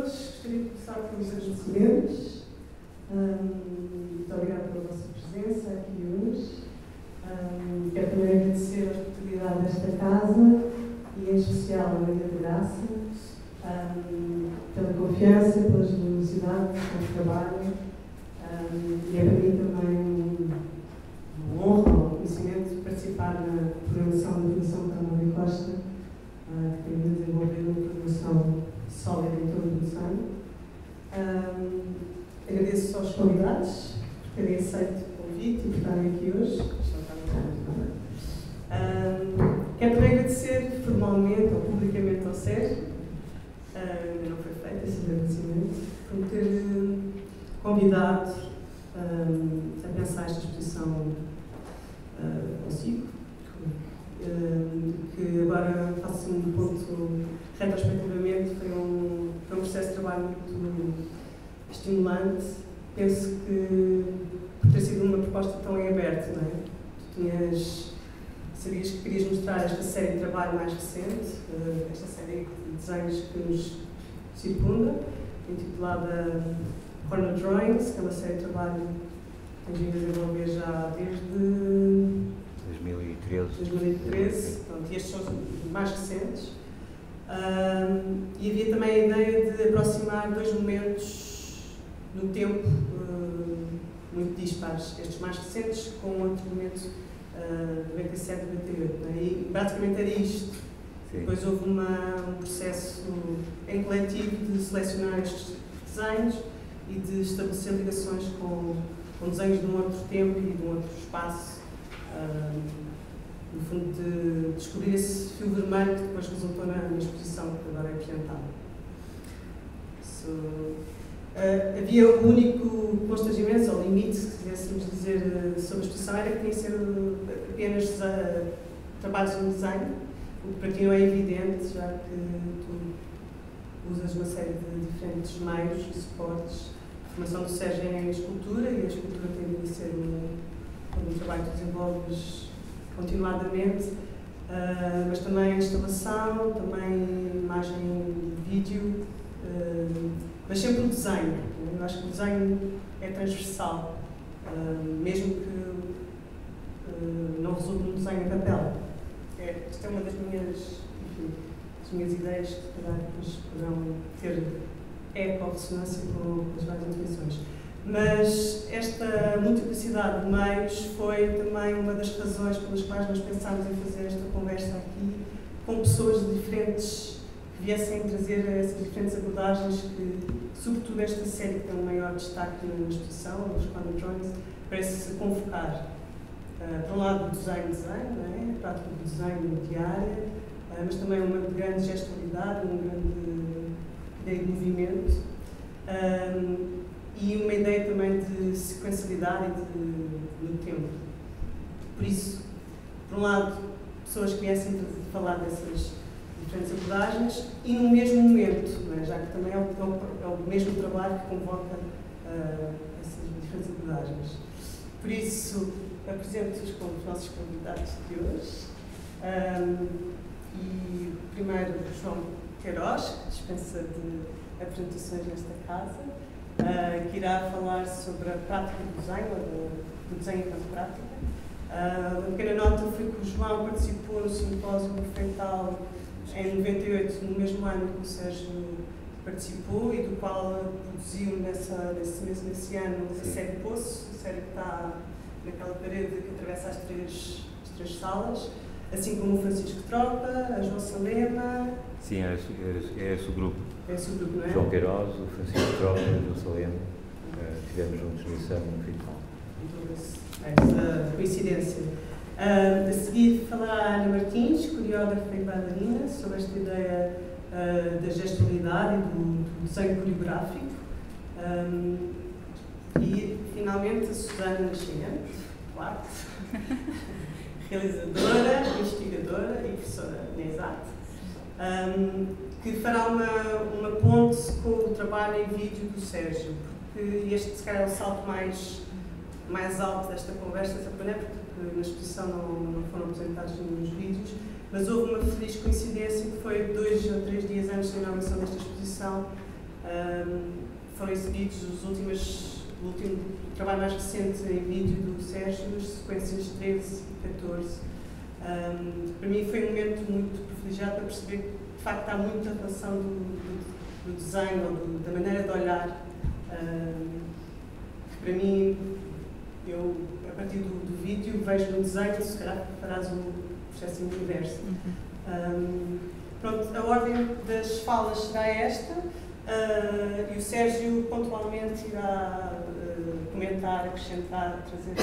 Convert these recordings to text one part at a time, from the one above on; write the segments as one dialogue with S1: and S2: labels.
S1: todos. Gostaria de começar com os agradecimentos. Muito obrigada pela vossa presença aqui hoje. Quero também agradecer a oportunidade desta casa e, em especial, a Maria de Graça, pela confiança, pela generosidade do trabalho. E é para mim também uma honra, um reconhecimento de participar na programação da Fundação António Costa, que tem de desenvolver uma programação sólida em todo o desenho. Agradeço aos convidados por terem aceito o convite e por estarem aqui hoje. Quero também agradecer formalmente ou publicamente ao Sérgio, ainda não foi feito esse agradecimento, por ter convidado a pensar esta exposição consigo, que agora faço um ponto retrospectivamente. Foi um processo de trabalho muito estimulante. Penso que, por ter sido uma proposta tão em aberto, não é? Sabias que querias mostrar esta série de trabalho mais recente, esta série de desenhos que nos circunda, intitulada Corner Drawings, que é uma série de trabalho que tens vindo a desenvolver já desde 2013. Pronto, e estes são os mais recentes. E havia também a ideia de aproximar dois momentos no tempo muito dispares, estes mais recentes com outro momento 97 e 98, né? E basicamente era isto. Sim. Depois houve um processo em coletivo de selecionar estes desenhos e de estabelecer ligações com desenhos de um outro tempo e de um outro espaço, no fundo de descobrir esse fio vermelho que depois resultou na exposição que agora é apresentada. Havia o único constrangimento, ou limite, se quiséssemos dizer, sobre a exposição, era que tinha que ser apenas trabalhos em desenho, o que para ti não é evidente, já que tu usas uma série de diferentes meios e suportes. A formação do Sérgio é em escultura, e a escultura tem de ser um trabalho que desenvolves continuadamente, mas também instalação, também imagem e vídeo, mas sempre o desenho. Eu acho que o desenho é transversal, mesmo que não resulte num desenho em papel. Esta é uma das minhas ideias que depois poderão ter eco ou ressonância com as várias intervenções. Mas esta multiplicidade de meios foi também uma das razões pelas quais nós pensámos em fazer esta conversa aqui com pessoas diferentes que viessem trazer essas diferentes abordagens que, sobretudo esta série que tem um maior destaque na exposição, os Corner Drawings, parece convocar. Por um lado, o desenho, não é? A prática do desenho diária, mas também uma grande gestualidade, uma grande ideia de movimento. E uma ideia também de sequencialidade e no tempo. Por isso, por um lado, pessoas que viessem falar dessas diferentes abordagens e no mesmo momento, não é? Já que também é o mesmo trabalho que convoca essas diferentes abordagens. Por isso, apresento-os como os nossos convidados de hoje. E primeiro, João Queiroz, que dispensa de apresentações nesta casa, que irá falar sobre a prática do desenho, do desenho enquanto prática. Uma pequena nota foi que o João participou no simpósio Perfeital em 98, no mesmo ano que o Sérgio participou, e do qual produziu nesse ano a série Poço, a série que está naquela parede que atravessa as três salas, assim como o Francisco Tropa, a João Salema.
S2: Sim, é esse o grupo.
S1: É esse o grupo, não é?
S2: João Queiroz, o Francisco Tropa e o João Salema. Estivemos juntos no exame no fim de conta.
S1: Essa coincidência. A seguir falará a Ana Martins, coreógrafa e bailarina, sobre esta ideia da gestualidade e do desenho coreográfico. E, finalmente, a Susana Nascimento, claro, realizadora, investigadora e professora na ESAT, que fará uma ponte com o trabalho em vídeo do Sérgio, porque este, se calhar, é o salto mais alto desta conversa, porque na exposição não foram apresentados nenhum vídeos, mas houve uma feliz coincidência que foi 2 ou 3 dias antes da inauguração desta exposição, Foram exibidos o último trabalho mais recente em vídeo do Sérgio, as sequências 13 e 14. Para mim foi um momento muito privilegiado para perceber que, de facto, há muita relação do design, ou da maneira de olhar. Para mim, eu, a partir do vídeo, vejo no design, se calhar farás o processo inverso. Pronto, a ordem das falas será esta, e o Sérgio pontualmente irá comentar, acrescentar, trazer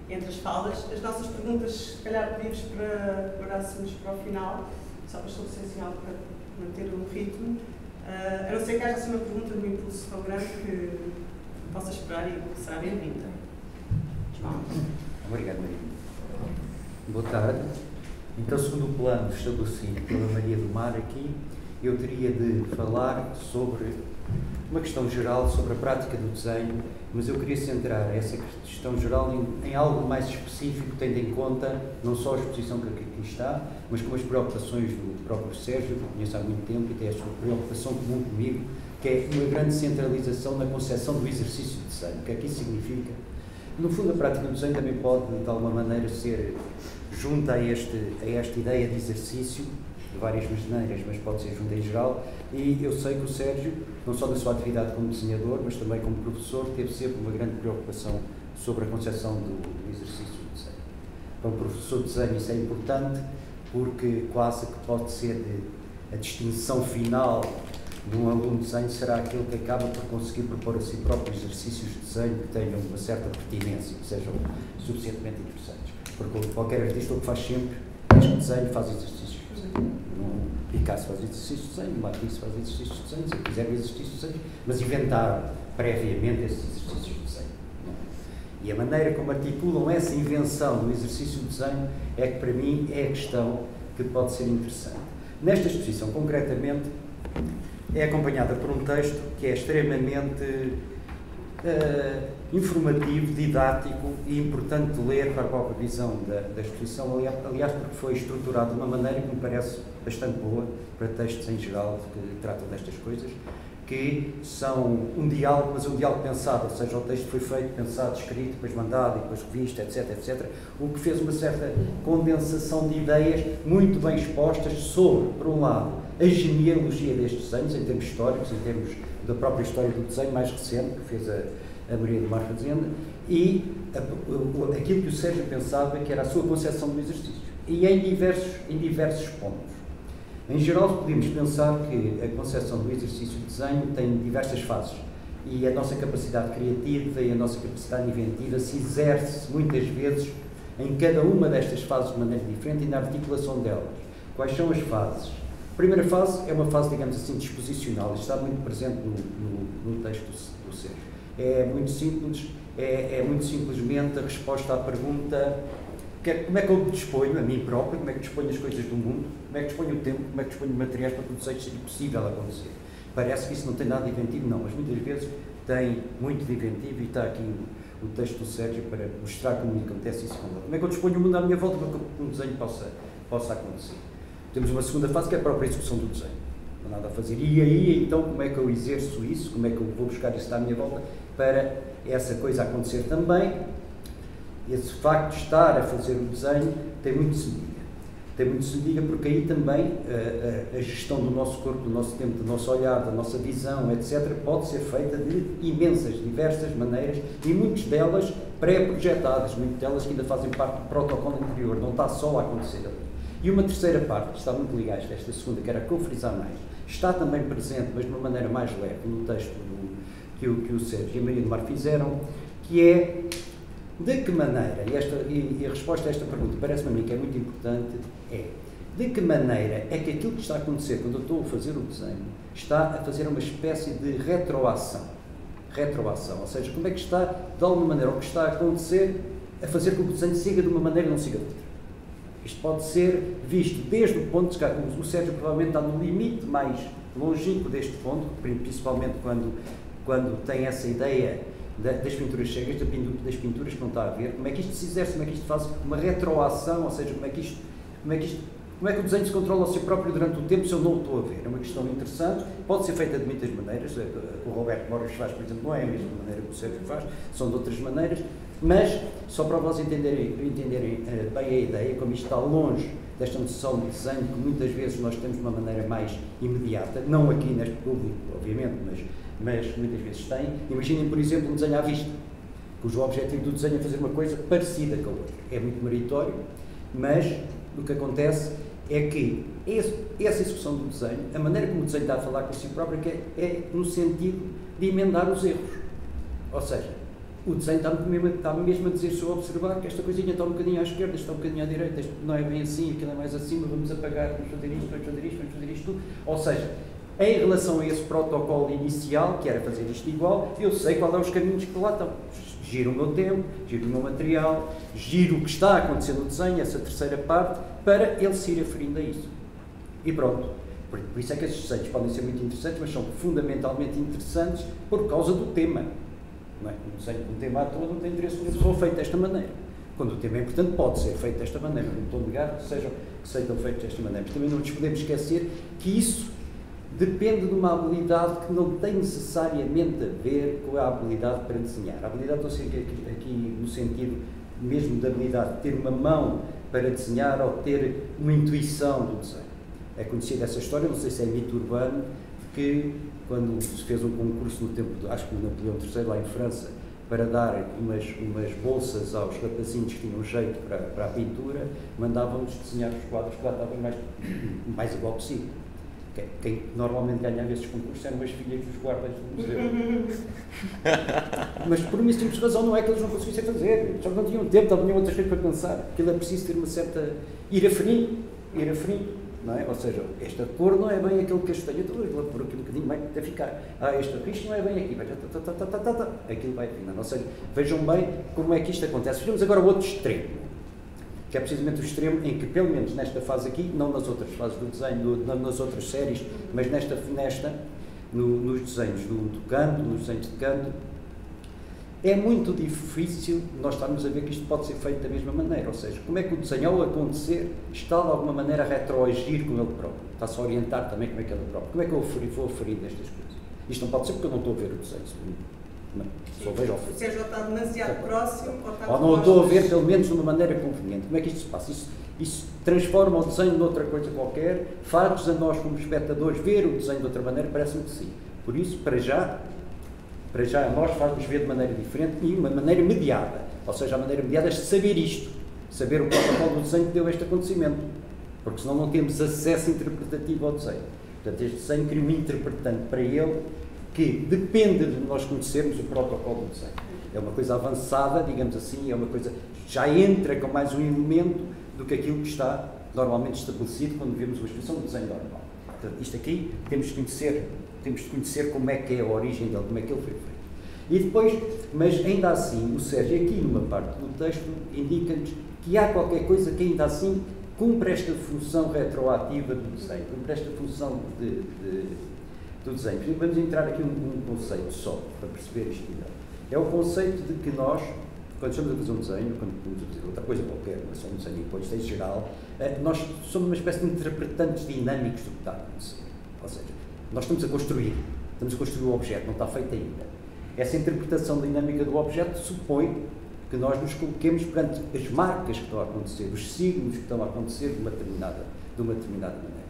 S1: entre as falas. As nossas perguntas, se calhar, pedimos para guardássemos para o final, só para o essencial, para manter o ritmo. A não ser que haja assim uma pergunta de um impulso tão grande que possa esperar e será bem-vinda. João.
S3: Obrigado, Maria. Boa tarde. Então, segundo o plano estabelecido pela Maria do Mar aqui, eu teria de falar sobre uma questão geral sobre a prática do desenho, mas eu queria centrar essa questão geral em algo mais específico, tendo em conta não só a exposição que aqui está, mas como as preocupações do próprio Sérgio, que eu conheço há muito tempo e tem a sua preocupação comum comigo, que é uma grande centralização na concepção do exercício de desenho. O que é que isso significa? No fundo, a prática do desenho também pode, de alguma maneira, ser junta a esta ideia de exercício, de várias maneiras, mas pode ser junta em geral, e eu sei que o Sérgio, não só da sua atividade como desenhador, mas também como professor, teve sempre uma grande preocupação sobre a concepção do exercício de desenho. Para um professor de desenho isso é importante, porque quase que pode ser a distinção final de um aluno de desenho será aquele que acaba por conseguir propor a si próprio exercícios de desenho que tenham uma certa pertinência, que sejam suficientemente interessantes. Porque qualquer artista o que faz sempre é que desenho faz exercícios de desenho. Picasso faz exercícios de desenho, Matisse faz exercícios de desenho, se quiser exercícios de desenho, mas inventaram previamente esses exercícios de desenho. E a maneira como articulam essa invenção do exercício de desenho é que, para mim, é a questão que pode ser interessante. Nesta exposição, concretamente, é acompanhada por um texto que é extremamente informativo, didático e importante de ler para a própria visão da exposição, aliás, porque foi estruturado de uma maneira que me parece bastante boa para textos em geral que tratam destas coisas, que são um diálogo, mas um diálogo pensado, ou seja, o texto foi feito, pensado, escrito, depois mandado, depois revisto, etc, etc, o que fez uma certa condensação de ideias muito bem expostas sobre, por um lado, a genealogia destes desenhos, em termos históricos, em termos da própria história do desenho mais recente, que fez a Maria do Mar Fazenda, e aquilo que o Sérgio pensava que era a sua concepção do exercício. E em diversos pontos. Em geral, podemos pensar que a concepção do exercício de desenho tem diversas fases e a nossa capacidade criativa e a nossa capacidade inventiva se exerce muitas vezes em cada uma destas fases de maneira diferente e na articulação delas. Quais são as fases? A primeira fase é uma fase, digamos assim, disposicional, e está muito presente no texto do Sérgio. É muito simples, é muito simplesmente a resposta à pergunta: como é que eu me disponho a mim próprio, como é que disponho as coisas do mundo, como é que disponho o tempo, como é que disponho de materiais para que o desejo seja possível acontecer. Parece que isso não tem nada de inventivo, não, mas muitas vezes tem muito de inventivo, e está aqui o texto do Sérgio para mostrar como acontece isso. Como é que eu disponho o mundo à minha volta para que um desenho possa acontecer. Temos uma segunda fase que é a própria execução do desenho. Não há nada a fazer. E aí, então, como é que eu exerço isso, como é que eu vou buscar isso à minha volta para essa coisa acontecer também? Esse facto de estar a fazer o desenho tem muito de se diga. Tem muito de se diga porque aí também a gestão do nosso corpo, do nosso tempo, do nosso olhar, da nossa visão, etc., pode ser feita de imensas, diversas maneiras e muitas delas pré-projetadas, muitas delas que ainda fazem parte do protocolo anterior, não está só a acontecer ali. E uma terceira parte, que está muito ligada a esta segunda, que era que eu frisar mais, está também presente, mas de uma maneira mais leve, no texto que o Sérgio e a Maria do Mar fizeram, que é de que maneira, e a resposta a esta pergunta parece-me a mim que é muito importante, é de que maneira é que aquilo que está a acontecer quando eu estou a fazer o desenho está a fazer uma espécie de retroação, ou seja, como é que está, de alguma maneira, o que está a acontecer a fazer com que o desenho siga de uma maneira e não siga de outra. Isto pode ser visto desde o ponto de que o Sérgio provavelmente está no limite mais longínquo deste ponto, principalmente quando tem essa ideia das pinturas cegas, das pinturas que não está a ver, como é que isto se exerce, como é que isto faz uma retroação, ou seja, como é que isto Como é que o desenho se controla a si próprio durante o tempo se eu não o estou a ver? É uma questão interessante, pode ser feita de muitas maneiras. O Roberto Borges faz, por exemplo, não é a mesma maneira que o Sérgio faz, são de outras maneiras, mas só para vós entenderem bem a ideia, como isto está longe desta noção de desenho que muitas vezes nós temos de uma maneira mais imediata, não aqui neste público, obviamente, mas muitas vezes tem. Imaginem, por exemplo, um desenho à vista, cujo objetivo do desenho é fazer uma coisa parecida com a outra. É muito meritório, mas o que acontece é que essa execução do desenho, a maneira como o desenho está a falar com si próprio, é no sentido de emendar os erros. Ou seja, o desenho está mesmo a dizer, se eu observar que esta coisinha está um bocadinho à esquerda, está um bocadinho à direita, isto não é bem assim, aquilo é mais acima, vamos apagar, vamos fazer isto, vamos fazer isto, vamos fazer isto tudo. Ou seja, em relação a esse protocolo inicial, que era fazer isto igual, eu sei qual é os caminhos que lá estão. Giro o meu tempo, giro o meu material, giro o que está a acontecer no desenho, essa terceira parte, para ele se ir aferindo a isso. E pronto. Por isso é que esses desenhos podem ser muito interessantes, mas são fundamentalmente interessantes por causa do tema. Não é? Um desenho com um tema à toa não tem interesse nenhum, só feito desta maneira. Quando o tema é importante, pode ser feito desta maneira. Não estou a negar que sejam feitos desta maneira. Mas também não nos podemos esquecer que isso depende de uma habilidade que não tem necessariamente a ver com a habilidade para desenhar. A habilidade, estou a ser aqui no sentido mesmo da habilidade de ter uma mão para desenhar ou ter uma intuição do desenho. É conhecida essa história, não sei se é mito urbano, que quando se fez um concurso no tempo, acho que no Napoleão III, lá em França, para dar umas bolsas aos rapazinhos que tinham jeito para a pintura, mandavam-nos desenhar os quadros que lá estavam mais igual possível. Quem normalmente ganhava esses concursos eram as filhas dos guardas do museu. Mas por uma simples razão não é que eles não conseguissem fazer, só não tinham tempo, tinham outras coisas para pensar. Aquilo é preciso ter uma certa... ir aferindo, não é? Ou seja, esta cor não é bem aquele castanho, então vou pôr aqui um bocadinho bem até ficar. Este risco não é bem aqui, aquilo vai afinando. Ou seja, vejam bem como é que isto acontece. Vejamos agora o outro extremo, que é precisamente o extremo em que, pelo menos nesta fase aqui, não nas outras fases do desenho, nas outras séries, mas nos desenhos do canto, nos desenhos de canto, é muito difícil nós estarmos a ver que isto pode ser feito da mesma maneira. Ou seja, como é que o desenho, ao acontecer, está de alguma maneira a retroagir com ele próprio? Está-se a orientar também como é que ele próprio. Como é que eu vou aferir destas coisas? Isto não pode ser porque eu não estou a ver o desenho. Não, só vejo ao
S1: fundo. Seja, está demasiado próximo
S3: ou não estou a ver, pelo menos, de uma maneira conveniente. Como é que isto se passa? Isso transforma o desenho noutra coisa qualquer, faz-nos a nós, como espectadores, ver o desenho de outra maneira? Parece-me que sim. Por isso, para já a nós faz-nos ver de maneira diferente e uma maneira mediada. Ou seja, a maneira mediada é saber isto, saber o protocolo do desenho que deu este acontecimento. Porque senão não temos acesso interpretativo ao desenho. Portanto, este desenho cria um interpretante para ele que depende de nós conhecermos o protocolo do desenho. É uma coisa avançada, digamos assim, é uma coisa já entra com mais um elemento do que aquilo que está normalmente estabelecido quando vemos uma expressão do desenho normal. Portanto, isto aqui temos de conhecer como é que é a origem dele, como é que ele foi feito. E depois, mas ainda assim, o Sérgio aqui numa parte do texto indica-nos que há qualquer coisa que ainda assim cumpre esta função retroativa do desenho, cumpre esta função do desenho. Vamos entrar aqui um conceito só, para perceber isto melhor. É o conceito de que nós, quando estamos a fazer um desenho, quando estamos a fazer outra coisa qualquer, não é só um desenho, depois isto é geral, nós somos uma espécie de interpretantes dinâmicos do que está a acontecer. Ou seja, nós estamos a construir o objeto, não está feito ainda. Essa interpretação dinâmica do objeto supõe que nós nos coloquemos perante as marcas que estão a acontecer, os signos que estão a acontecer de uma determinada maneira.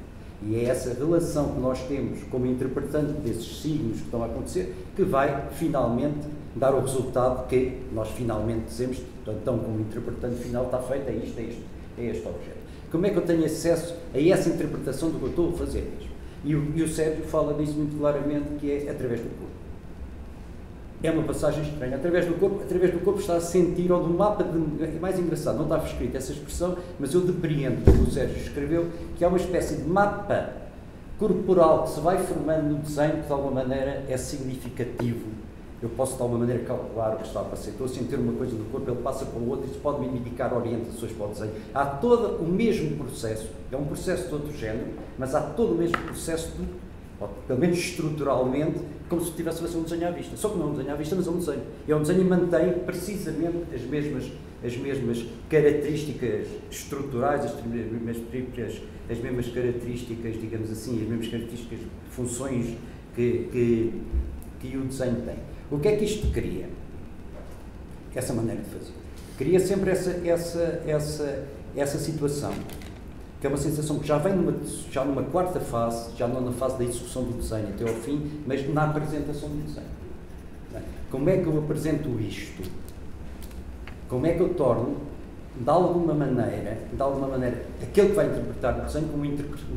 S3: E é essa relação que nós temos como interpretante desses signos que estão a acontecer que vai finalmente dar o resultado que nós finalmente dizemos, então como interpretante final está feito, é este objeto. Como é que eu tenho acesso a essa interpretação do que eu estou a fazer mesmo? E o Sérgio fala disso muito claramente, que é através do corpo. É uma passagem estranha. Através do corpo está a sentir, ou do mapa, é mais engraçado, não estava escrita essa expressão, mas eu depreendo, como o Sérgio escreveu, que há uma espécie de mapa corporal que se vai formando no desenho, que de alguma maneira é significativo. Eu posso de alguma maneira calcular o que está a passar. Estou a sentir uma coisa no corpo, ele passa para o outro, isso pode me indicar orientações para o desenho. Há todo o mesmo processo, é um processo de outro género, mas há todo o mesmo processo pelo menos estruturalmente, como se estivesse a fazer um desenho à vista. Só que não é um desenho à vista, mas é um desenho. É um desenho e mantém precisamente as as mesmas características estruturais, as mesmas características, digamos assim, as mesmas características de funções que o desenho tem. O que é que isto cria? Essa maneira de fazer. Cria sempre essa situação, que é uma sensação que já vem numa quarta fase, já não na fase da execução do desenho até ao fim, mas na apresentação do desenho. Como é que eu apresento isto? Como é que eu torno, de alguma maneira, aquele que vai interpretar o desenho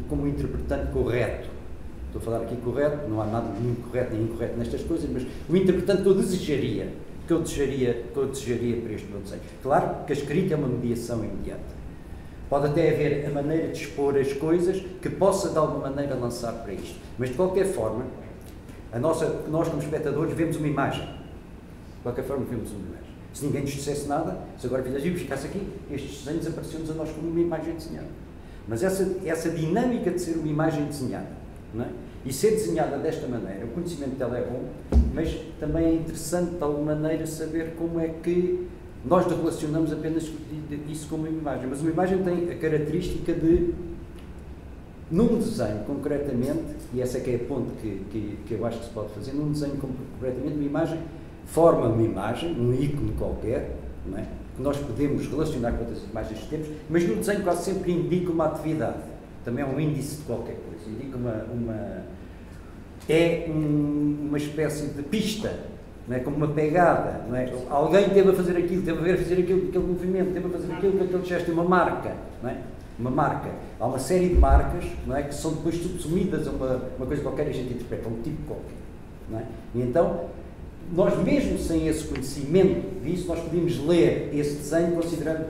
S3: como um interpretante correto? Estou a falar aqui correto, não há nada de incorreto nem incorreto nestas coisas, mas o interpretante que eu desejaria para este meu desenho. Claro que a escrita é uma mediação imediata. Pode até haver a maneira de expor as coisas que possa, de alguma maneira, lançar para isto. Mas, de qualquer forma, nós, como espectadores, vemos uma imagem. De qualquer forma, vemos uma imagem. Se ninguém nos dissesse nada, se agora ficasse aqui, estes desenhos apareciam-nos a nós como uma imagem desenhada. Mas essa dinâmica de ser uma imagem desenhada, não é? E ser desenhada desta maneira, o conhecimento dela é bom, mas também é interessante, de alguma maneira, saber como é que nós relacionamos apenas isso com uma imagem. Mas uma imagem tem a característica de, num desenho, concretamente, e essa é que é a ponte que eu acho que se pode fazer, num desenho, concretamente, uma imagem forma uma imagem, um ícone qualquer, não é? Que nós podemos relacionar com outras imagens que temos, mas no desenho quase sempre indica uma atividade. Também é um índice de qualquer coisa. Indica uma espécie de pista, não é? Como uma pegada, não é? Alguém teve a fazer aquilo, aquele movimento, teve a fazer aquilo, aquele gesto, uma marca, não é? Uma marca. Há uma série de marcas, não é? Que são depois subsumidas a uma coisa qualquer e a gente interpreta, um tipo qualquer, não é? E então, nós mesmo sem esse conhecimento disso, nós podemos ler esse desenho considerando,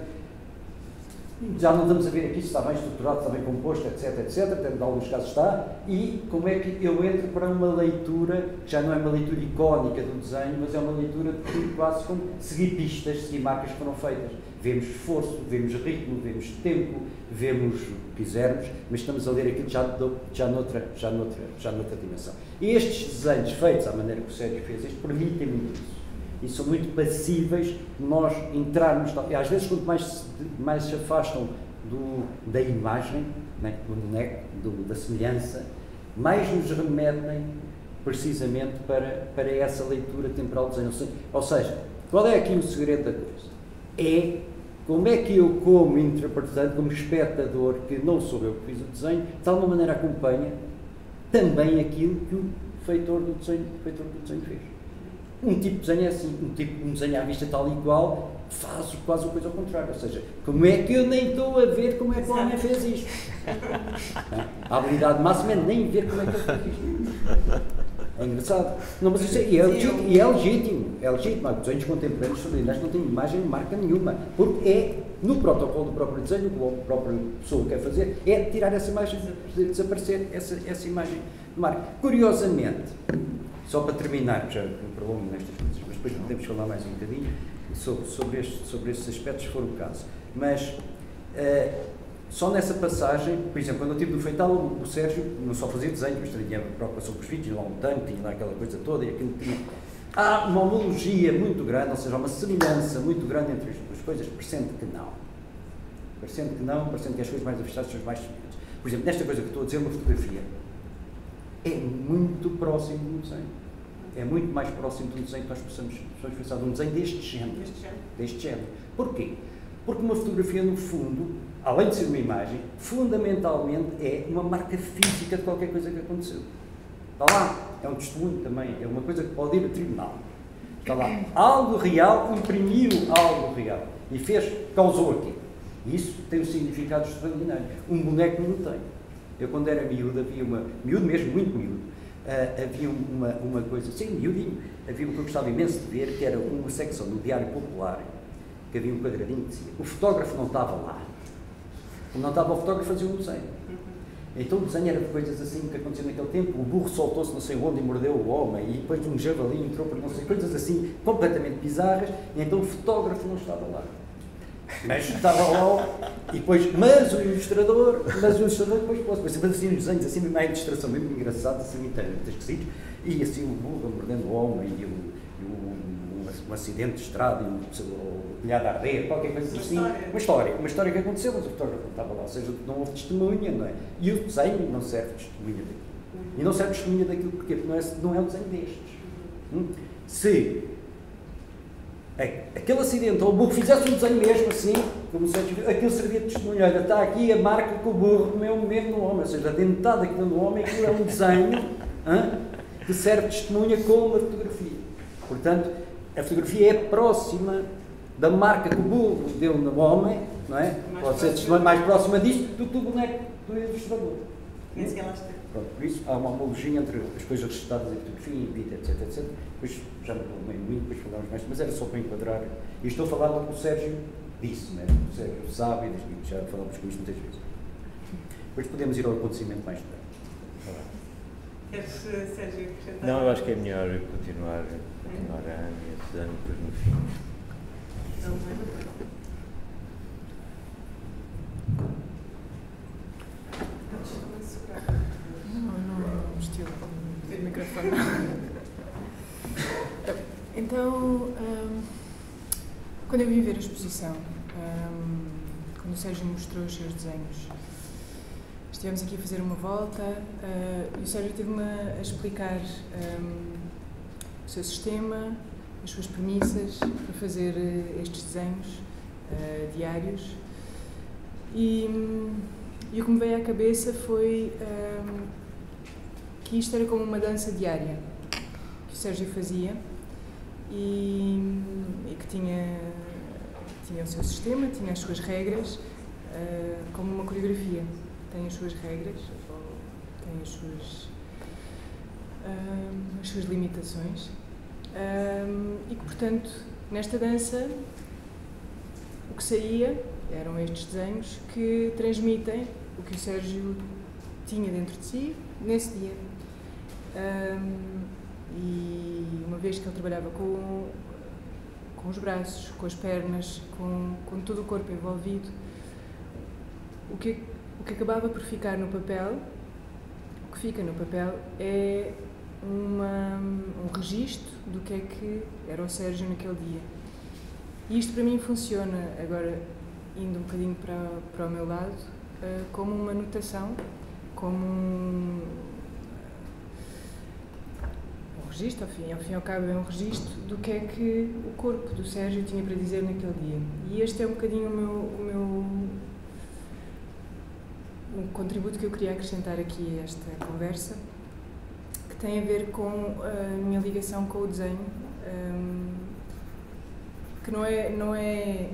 S3: já não estamos a ver aqui se está bem estruturado, está bem composto, etc, até em alguns casos está, e como é que eu entro para uma leitura, que já não é uma leitura icónica do desenho, mas é uma leitura de quase como seguir pistas, seguir marcas que foram feitas. Vemos esforço, vemos ritmo, vemos tempo, vemos o que quisermos, mas estamos a ler aquilo já noutra dimensão. E estes desenhos feitos à maneira que o Sérgio fez, permitem muito isso. E são muito passíveis de nós entrarmos, e às vezes quanto mais se afastam da imagem, né, do boneco, da semelhança, mais nos remetem precisamente para essa leitura temporal do desenho. Ou seja, qual é aqui o segredo da coisa? É como é que eu, como interpretante, como espectador, que não sou eu que fiz o desenho, de alguma maneira acompanha também aquilo que o feitor do desenho fez. Um tipo de desenho é assim, um desenho à vista tal e qual, faz quase a coisa ao contrário, ou seja, como é que eu nem estou a ver como é que o homem fez isto? A habilidade máxima é nem ver como é que ele fez isto. É engraçado. Não, mas isso é legítimo. Há desenhos contemporâneos sobre isso, não tem imagem de marca nenhuma, porque é no protocolo do próprio desenho, o que a própria pessoa quer fazer, é tirar essa imagem, desaparecer essa imagem de marca. Curiosamente, só para terminar, já me prolongo nestas coisas, mas depois podemos falar mais um bocadinho sobre estes aspectos, se for o caso. Mas, só nessa passagem, por exemplo, quando eu estive no Feital, o Sérgio não só fazia desenho, mas tinha preocupação com os vídeos, lá um tanque, tinha lá aquela coisa toda, e aquilo tinha... Há uma homologia muito grande, ou seja, há uma semelhança muito grande entre as duas coisas, parecendo que não. Parecendo que as coisas mais afastadas são as mais semelhantes. Por exemplo, nesta coisa que estou a dizer, uma fotografia, é muito próximo do desenho. É muito mais próximo do desenho que nós possamos pensar, de um desenho deste género. Porquê? Porque uma fotografia, no fundo, além de ser uma imagem, fundamentalmente é uma marca física de qualquer coisa que aconteceu. Está lá, é um testemunho também, é uma coisa que pode ir a tribunal. Está lá, algo real, imprimiu algo real e causou aqui. Isso tem um significado extraordinário. Um boneco não tem. Eu, quando era miúdo, miúdo mesmo, muito miúdo, havia uma coisa, sim, miudinho, havia uma que eu gostava imenso de ver, que era uma secção do Diário Popular, que havia um quadradinho que dizia, o fotógrafo não estava lá. Como não estava o fotógrafo, fazia um desenho. Então o desenho era de coisas assim que aconteciam naquele tempo, o burro soltou-se não sei onde e mordeu o homem, e depois um javali entrou para não sei, coisas assim, completamente bizarras, e então o fotógrafo não estava lá. Mas estava lá, e depois, mas o ilustrador depois fazia uns desenhos assim, uma ilustração mesmo engraçada, assim, muito esquisitos, e assim o burro mordendo o homem, um acidente de estrada, o telhado a arder, qualquer coisa assim. Uma história que aconteceu, mas o fotógrafo não estava lá, ou seja, não houve testemunha, não é? E o desenho não serve de testemunha daquilo. E não serve de testemunha daquilo porque não é um desenho destes. Se aquele acidente ou o burro fizesse um desenho mesmo assim, como o Sérgio, aquilo servia de testemunho. Olha, está aqui a marca que o burro comeu mesmo no homem, ou seja, a dentada aqui no homem, aquilo é um desenho que serve de testemunha com uma fotografia. Portanto, a fotografia é próxima da marca que o burro deu no homem, não é? Pode ser testemunha mais próxima disto do que do boneco do ilustrador. Pronto, por isso há uma homologia entre as coisas registradas em fotografia, em vídeo, etc. Depois já não estou meio muito, depois falamos mais, mas era só para enquadrar. E estou a falar do que o Sérgio disse, né? O Sérgio sabe, e já falamos com isto muitas vezes. Depois podemos ir ao acontecimento mais tarde.
S1: Queres, Sérgio, acrescentar?
S2: Não, eu acho que é melhor continuar a Ana e a Susana, depois no fim.
S4: Não, estilo de microfone. Então, quando eu vim ver a exposição, quando o Sérgio mostrou os seus desenhos, estivemos aqui a fazer uma volta e o Sérgio teve-me a explicar o seu sistema, as suas premissas para fazer estes desenhos diários. E o que me veio à cabeça foi que isto era como uma dança diária que o Sérgio fazia e que tinha o seu sistema, tinha as suas regras, como uma coreografia. Tem as suas regras, tem as suas limitações e que, portanto, nesta dança o que saía eram estes desenhos que transmitem o que o Sérgio tinha dentro de si nesse dia. E uma vez que ele trabalhava com os braços, com as pernas, com todo o corpo envolvido, o que acabava por ficar no papel, o que fica no papel é um registro do que é que era o Sérgio naquele dia. E isto para mim funciona, agora indo um bocadinho para o meu lado, como uma notação, como um registro, ao fim e ao cabo é um registro do que é que o corpo do Sérgio tinha para dizer naquele dia. E este é um bocadinho o contributo que eu queria acrescentar aqui a esta conversa, que tem a ver com a minha ligação com o desenho, que não é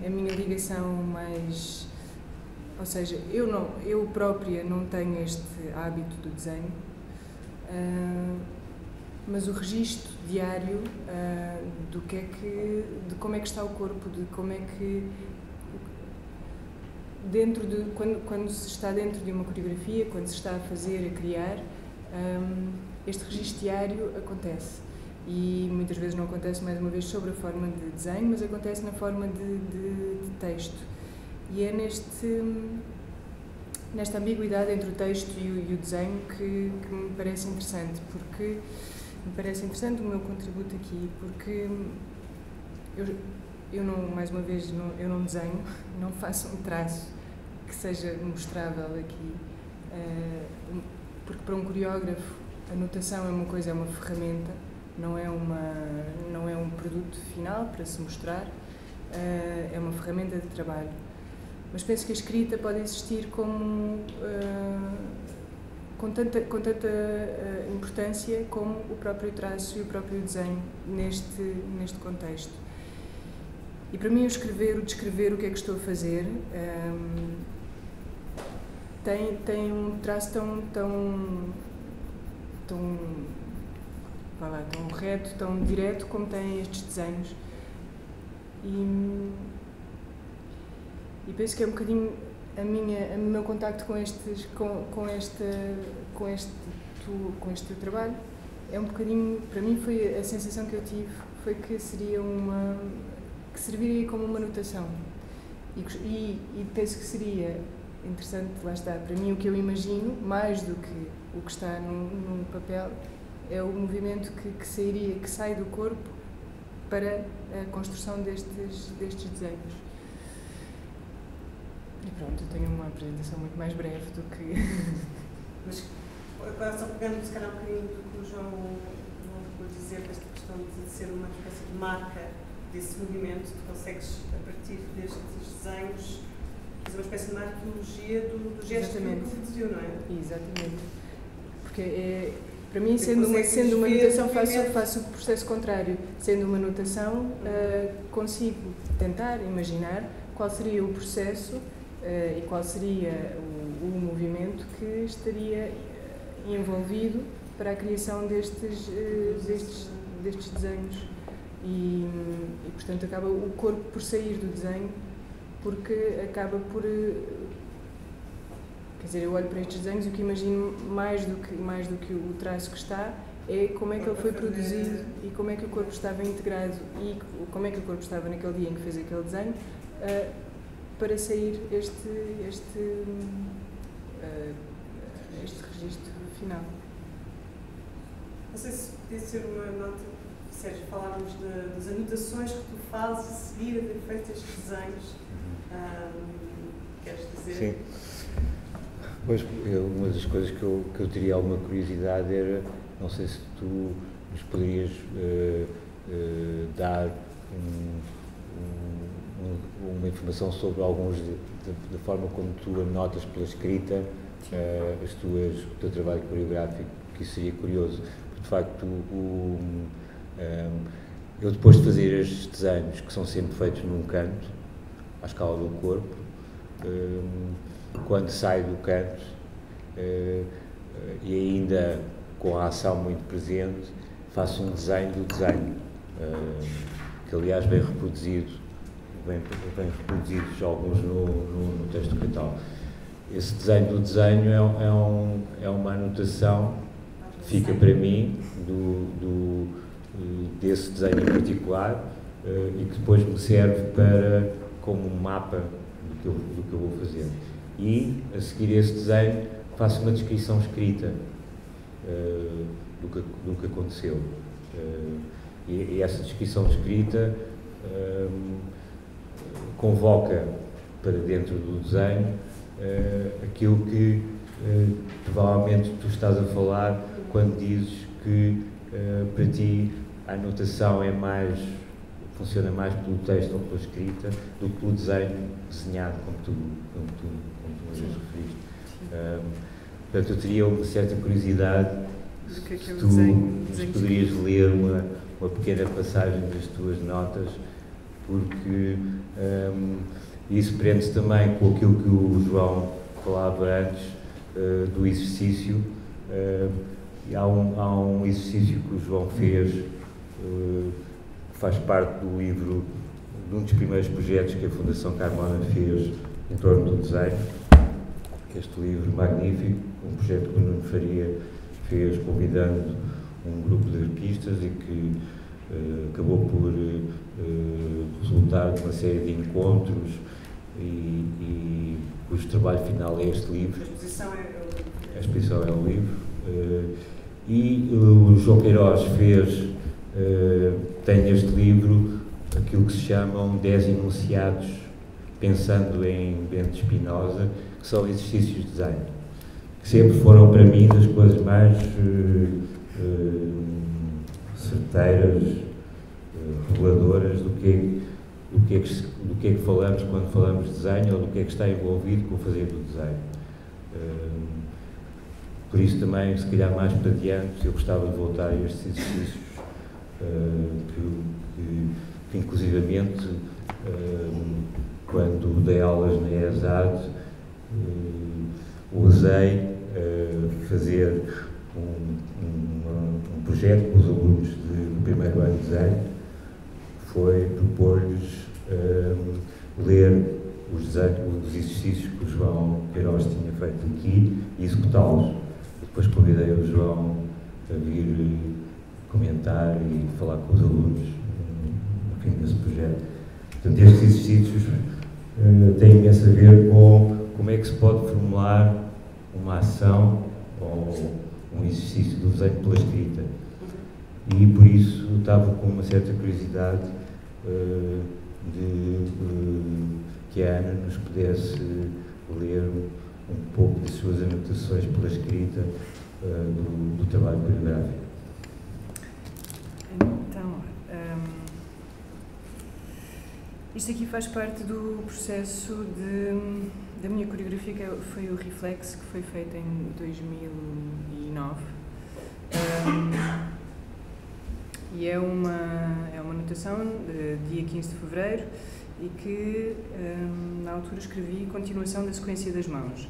S4: a minha ligação mais... Ou seja, eu própria não tenho este hábito do desenho, mas o registro diário de como é que está o corpo, de como é que quando se está dentro de uma coreografia, quando se está a fazer, a criar, este registro diário acontece. E muitas vezes não acontece, mais uma vez, sobre a forma de desenho, mas acontece na forma de texto. E é nesta ambiguidade entre o texto e o desenho que me parece interessante, porque me parece interessante o meu contributo aqui, porque eu não, mais uma vez, eu não desenho, não faço um traço que seja mostrável aqui, porque para um coreógrafo a notação é uma coisa, é uma ferramenta, não é um produto final para se mostrar, é uma ferramenta de trabalho. Mas penso que a escrita pode existir como, com tanta importância como o próprio traço e o próprio desenho neste contexto. E para mim o descrever o que é que estou a fazer tem um traço tão reto, tão direto como têm estes desenhos. E penso que é um bocadinho o meu contacto com este teu trabalho. É um bocadinho, para mim foi a sensação que eu tive, foi que serviria como uma notação. E penso que seria interessante, lá está, para mim o que eu imagino, mais do que o que está num papel, é o movimento que sai do corpo para a construção destes desenhos. E pronto, eu tenho uma apresentação muito mais breve do que...
S1: Mas agora só pegando se calhar um bocadinho do que o João vou dizer, desta questão de ser uma espécie de marca desse movimento, tu consegues, a partir destes desenhos, fazer uma espécie de arqueologia do gesto que produziu, não é?
S4: Exatamente. Porque para mim, sendo uma notação, faço o processo contrário. Sendo uma notação, consigo tentar imaginar qual seria o processo e qual seria o movimento que estaria envolvido para a criação destes desenhos. E, portanto, acaba o corpo por sair do desenho, porque acaba por... Quer dizer, eu olho para estes desenhos e o que imagino mais do que o traço que está é como é que ele foi produzido e como é que o corpo estava integrado e como é que o corpo estava naquele dia em que fez aquele desenho para sair este registro final.
S1: Não sei se podia ser uma nota, Sérgio, falarmos das anotações que tu fazes a seguir a ter feito estes desenhos. Queres dizer?
S2: Sim. Pois, uma das coisas que eu teria alguma curiosidade era, não sei se tu nos poderias dar uma informação sobre alguns da forma como tu anotas pela escrita o teu trabalho coreográfico, que isso seria curioso. De facto, eu depois de fazer estes desenhos, que são sempre feitos num canto, à escala do corpo, quando saio do canto e ainda com a ação muito presente, faço um desenho do desenho, que aliás vem reproduzidos alguns no texto do catálogo. Esse desenho do desenho é uma anotação que fica para mim desse desenho em particular e que depois me serve como um mapa do que eu vou fazer. E, a seguir esse desenho, faço uma descrição escrita do que aconteceu. E essa descrição escrita convoca para dentro do desenho aquilo que provavelmente tu estás a falar quando dizes que para ti a anotação funciona mais pelo texto ou pela escrita do que pelo desenho desenhado, como tu uma vez referiste. Portanto, eu teria uma certa curiosidade se tu nos poderias ler uma pequena passagem das tuas notas, porque isso prende-se também com aquilo que o João falava antes do exercício. E há um exercício que o João fez, que faz parte do livro, de um dos primeiros projetos que a Fundação Carmona fez em torno do desenho. Este livro magnífico, um projeto que o Nuno Faria fez convidando um grupo de artistas e que acabou por resultar de uma série de encontros e cujo trabalho final é este livro. A exposição é o livro. E o João Queiroz tem neste livro aquilo que se chamam 10 enunciados, pensando em Bento Spinoza, que são exercícios de desenho, que sempre foram para mim das coisas mais certeiras, reveladoras do que é que falamos quando falamos de desenho ou do que é que está envolvido com o fazer do desenho. Por isso também, se calhar mais para diante, eu gostava de voltar a estes exercícios que inclusivamente, quando dei aulas na ESAD, usei fazer um projeto com os alunos do primeiro ano de desenho, foi propor-lhes ler os exercícios que o João Queiroz tinha feito aqui e executá-los. Depois convidei o João a vir comentar e falar com os alunos no fim desse projeto. Portanto, estes exercícios têm imenso a ver com como é que se pode formular uma ação ou um exercício do desenho pela escrita. E por isso estava com uma certa curiosidade de que a Ana nos pudesse ler um pouco das suas anotações pela escrita do trabalho coreográfico.
S4: Então, isto aqui faz parte do processo da minha coreografia, que foi o Reflex, que foi feito em 2009. E é uma notação de dia 15 de fevereiro e que, na altura, escrevi continuação da sequência das mãos.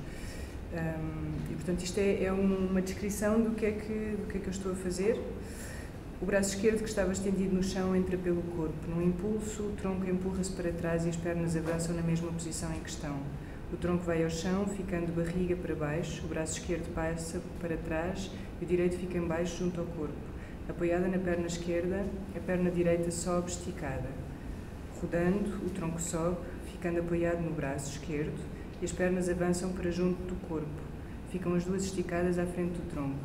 S4: E, portanto, isto é uma descrição do que é que eu estou a fazer. O braço esquerdo, que estava estendido no chão, entra pelo corpo. Num impulso, o tronco empurra-se para trás e as pernas avançam na mesma posição em que estão. O tronco vai ao chão, ficando de barriga para baixo, o braço esquerdo passa para trás e o direito fica em baixo junto ao corpo. Apoiada na perna esquerda, a perna direita sobe esticada. Rodando, o tronco sobe, ficando apoiado no braço esquerdo e as pernas avançam para junto do corpo. Ficam as duas esticadas à frente do tronco.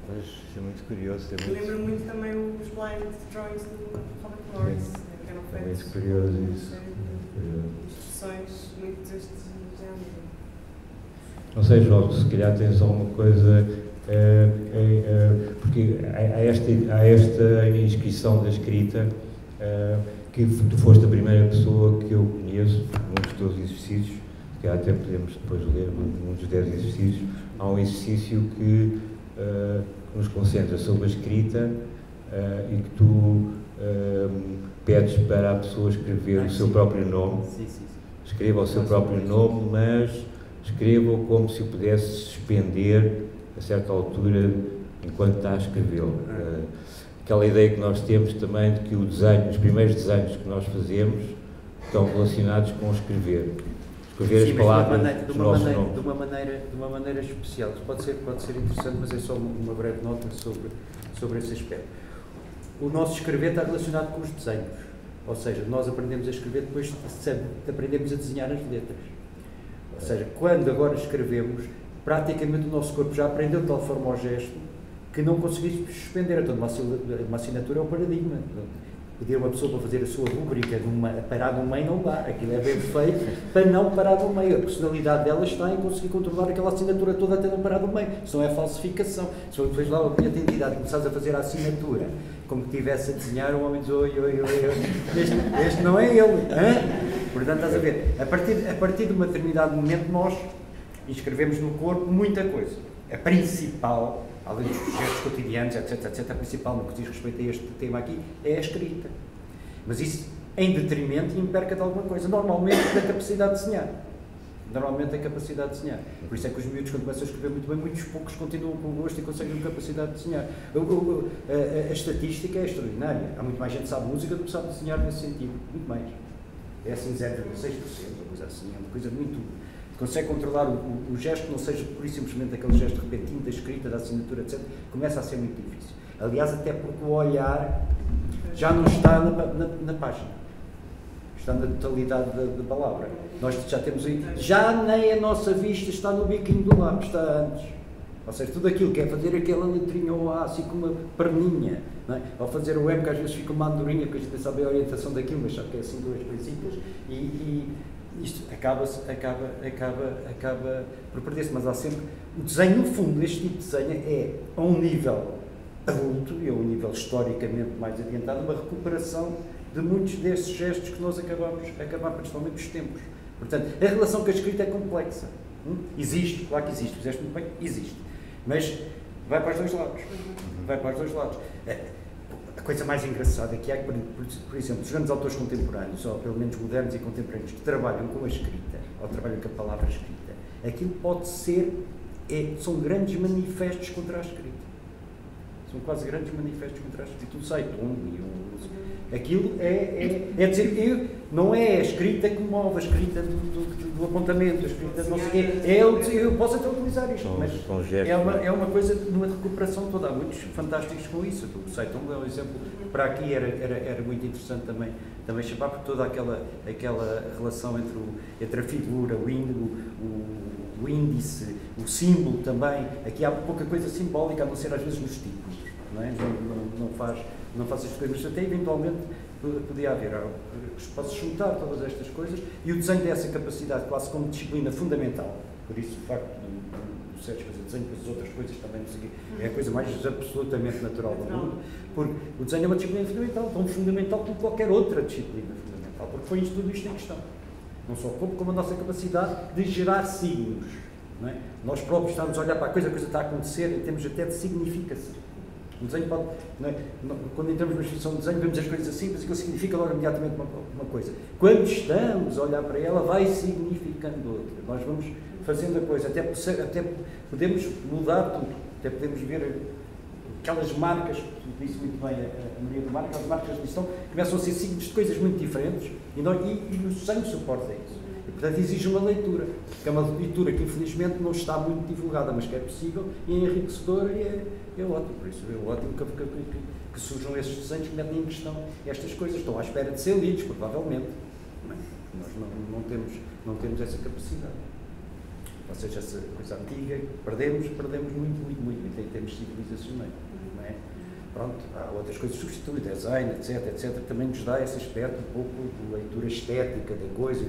S2: Pois, é muito curioso.
S1: Lembra muito também os blind drawings do Robert Morris, que eram feitos.
S2: Muito curioso isso.
S1: Instruções muito deste género.
S2: Não sei, João, se calhar tens alguma coisa, porque há esta inscrição da escrita, que tu foste a primeira pessoa que eu conheço, num dos teus exercícios, que até podemos depois ler, num dos 10 exercícios, há um exercício que nos concentra sobre a escrita e que tu pedes para a pessoa escrever o seu próprio nome.
S3: Sim, sim, sim.
S2: Escreva o seu próprio nome, mas escreva-o como se o pudesse suspender a certa altura enquanto está a escrevê-lo. Aquela ideia que nós temos também de que o desenho, os primeiros desenhos que nós fazemos estão relacionados com escrever. Escrever
S3: sim,
S2: as palavras
S3: de
S2: dos nossos nomes.
S3: De uma maneira especial. Pode ser interessante, mas é só uma breve nota sobre esse aspecto. O nosso escrever está relacionado com os desenhos. Ou seja, nós aprendemos a escrever depois de aprendemos a desenhar as letras. Ou seja, quando agora escrevemos, praticamente o nosso corpo já aprendeu de tal forma ao gesto que não conseguimos suspender. Então, uma assinatura é um paradigma. Pedir uma pessoa para fazer a sua rúbrica parar no meio não dá. Aquilo é bem feito para não parar no meio. A personalidade dela está em conseguir controlar aquela assinatura toda até não parar no meio. Isso não é falsificação. Se for depois lá a bilhete de identidade começares a fazer a assinatura como que estivesse a desenhar, o homem diz, oi, este não é ele. Portanto, estás a ver, a partir de um determinado momento nós inscrevemos no corpo muita coisa. A principal, além dos gestos cotidianos, etc., a principal no que diz respeito a este tema aqui, é a escrita. Mas isso em detrimento e em perca de alguma coisa, normalmente da capacidade de desenhar. Por isso é que os miúdos, quando começam a escrever muito bem, muitos poucos continuam com gosto e conseguem capacidade de desenhar. A estatística é extraordinária. Há muito mais gente que sabe música do que sabe desenhar nesse sentido. Muito mais. É assim 0,6%, uma coisa assim, é uma coisa muito... Consegue controlar o gesto, que não seja por isso simplesmente aquele gesto repentino da escrita, da assinatura, etc. Começa a ser muito difícil. Aliás, até porque o olhar já não está na página. Está na totalidade da palavra. Nós já temos aí, já nem a nossa vista está no biquinho do lápis, está antes. Ou seja, tudo aquilo que é fazer aquela letrinha ou A, assim com uma perninha, não é? Ou fazer o M, que às vezes fica uma andorinha, que a gente pensa bem a orientação daquilo, mas sabe que é assim duas princípios, e isto acaba por perder-se, mas há sempre, o desenho, no fundo, este tipo de desenho é, a um nível adulto, e a um nível historicamente mais adiantado, uma recuperação de muitos desses gestos que nós acabamos principalmente dos tempos. Portanto, a relação com a escrita é complexa. Existe, claro que existe, fizeste muito bem, existe. Mas vai para os dois lados. A coisa mais engraçada que há, por exemplo, os grandes autores contemporâneos, ou pelo menos modernos e contemporâneos, que trabalham com a escrita, ou trabalham com a palavra escrita, aquilo pode ser, são grandes manifestos contra a escrita. São quase grandes manifestos contra a escrita. O Saiton e aquilo é dizer, não é a escrita que move, a escrita do apontamento, a escrita não sei o quê. Eu posso até utilizar isto, mas é uma coisa de uma recuperação toda. Há muitos fantásticos com isso. O Saiton é um exemplo para aqui, era muito interessante também chamar, por toda aquela relação entre a figura, o índice, o símbolo também. Aqui há pouca coisa simbólica, a não ser às vezes nos títulos. não é? Não faz as coisas, mas até eventualmente podia haver, pode-se juntar todas estas coisas, e o desenho tem essa capacidade quase como disciplina fundamental, por isso o facto do Sérgio fazer desenho, depois as outras coisas também, é a coisa mais absolutamente natural do mundo, porque o desenho é uma disciplina fundamental, tão fundamental como qualquer outra disciplina fundamental, porque põe tudo isto em questão, não só como a nossa capacidade de gerar signos, não é? Nós próprios estamos a olhar para a coisa está a acontecer em termos até de significação. O desenho pode, não é? Quando entramos numa instituição de desenho, vemos as coisas simples e aquilo significa logo imediatamente uma coisa. Quando estamos a olhar para ela, vai significando outra. Nós vamos fazendo a coisa, até podemos mudar tudo, até podemos ver aquelas marcas, que disse muito bem a Maria do Mar, aquelas marcas de lição, começam a ser signos de coisas muito diferentes e o desenho suporta isso. E, portanto, exige uma leitura, que é uma leitura que infelizmente não está muito divulgada, mas que é possível e é enriquecedora e é ótimo. Por isso é ótimo que surjam esses desenhos que metem em questão estas coisas. Estão à espera de ser lidos, provavelmente. Não é? Nós não temos essa capacidade. Ou seja, essa coisa antiga, perdemos muito em termos civilizacionais. Não é? Pronto, há outras coisas, substitui design, etc, também nos dá esse aspecto um pouco de leitura estética da coisa,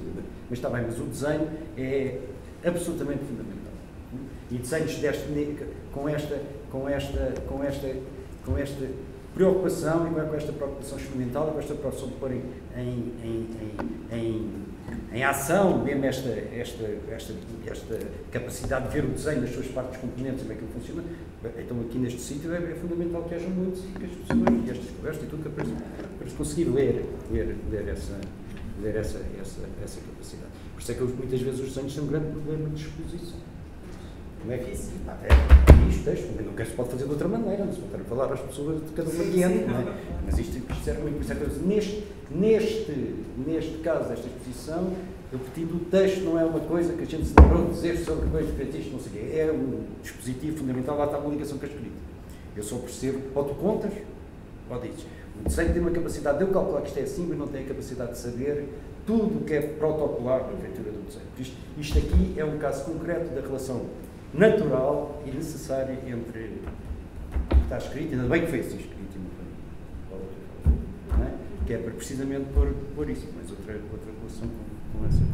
S3: mas está bem, mas o desenho é absolutamente fundamental. E desenhos com esta preocupação, e com esta preocupação experimental, com esta preocupação de pôr em ação mesmo esta capacidade de ver o desenho nas suas partes componentes e como é que ele funciona. Então aqui neste sítio é fundamental que haja muitos e que as pessoas, e estas conversas e tudo, para conseguir ler essa capacidade. Por isso é que muitas vezes os desenhos têm um grande problema de exposição. Como é que isso? Isto nunca se pode fazer de outra maneira, não se pode falar às pessoas de cada uma diante, não é? Mas isto serve muito, por isso é que neste caso desta exposição, repetindo, o texto não é uma coisa que a gente se lembrou de dizer sobre coisas que isto não sei o quê, é um dispositivo fundamental, lá está uma ligação com a escrita. Eu só percebo, ou tu contas, ou dizes. O desenho tem uma capacidade de eu calcular que isto é assim, mas não tem a capacidade de saber tudo o que é protocolar para a feitura do desenho. Isto aqui é um caso concreto da relação natural e necessária entre o que está escrito, ainda bem que foi assim escrito, não é? Que é para precisamente pôr isso, mas outra relação com essa coisa.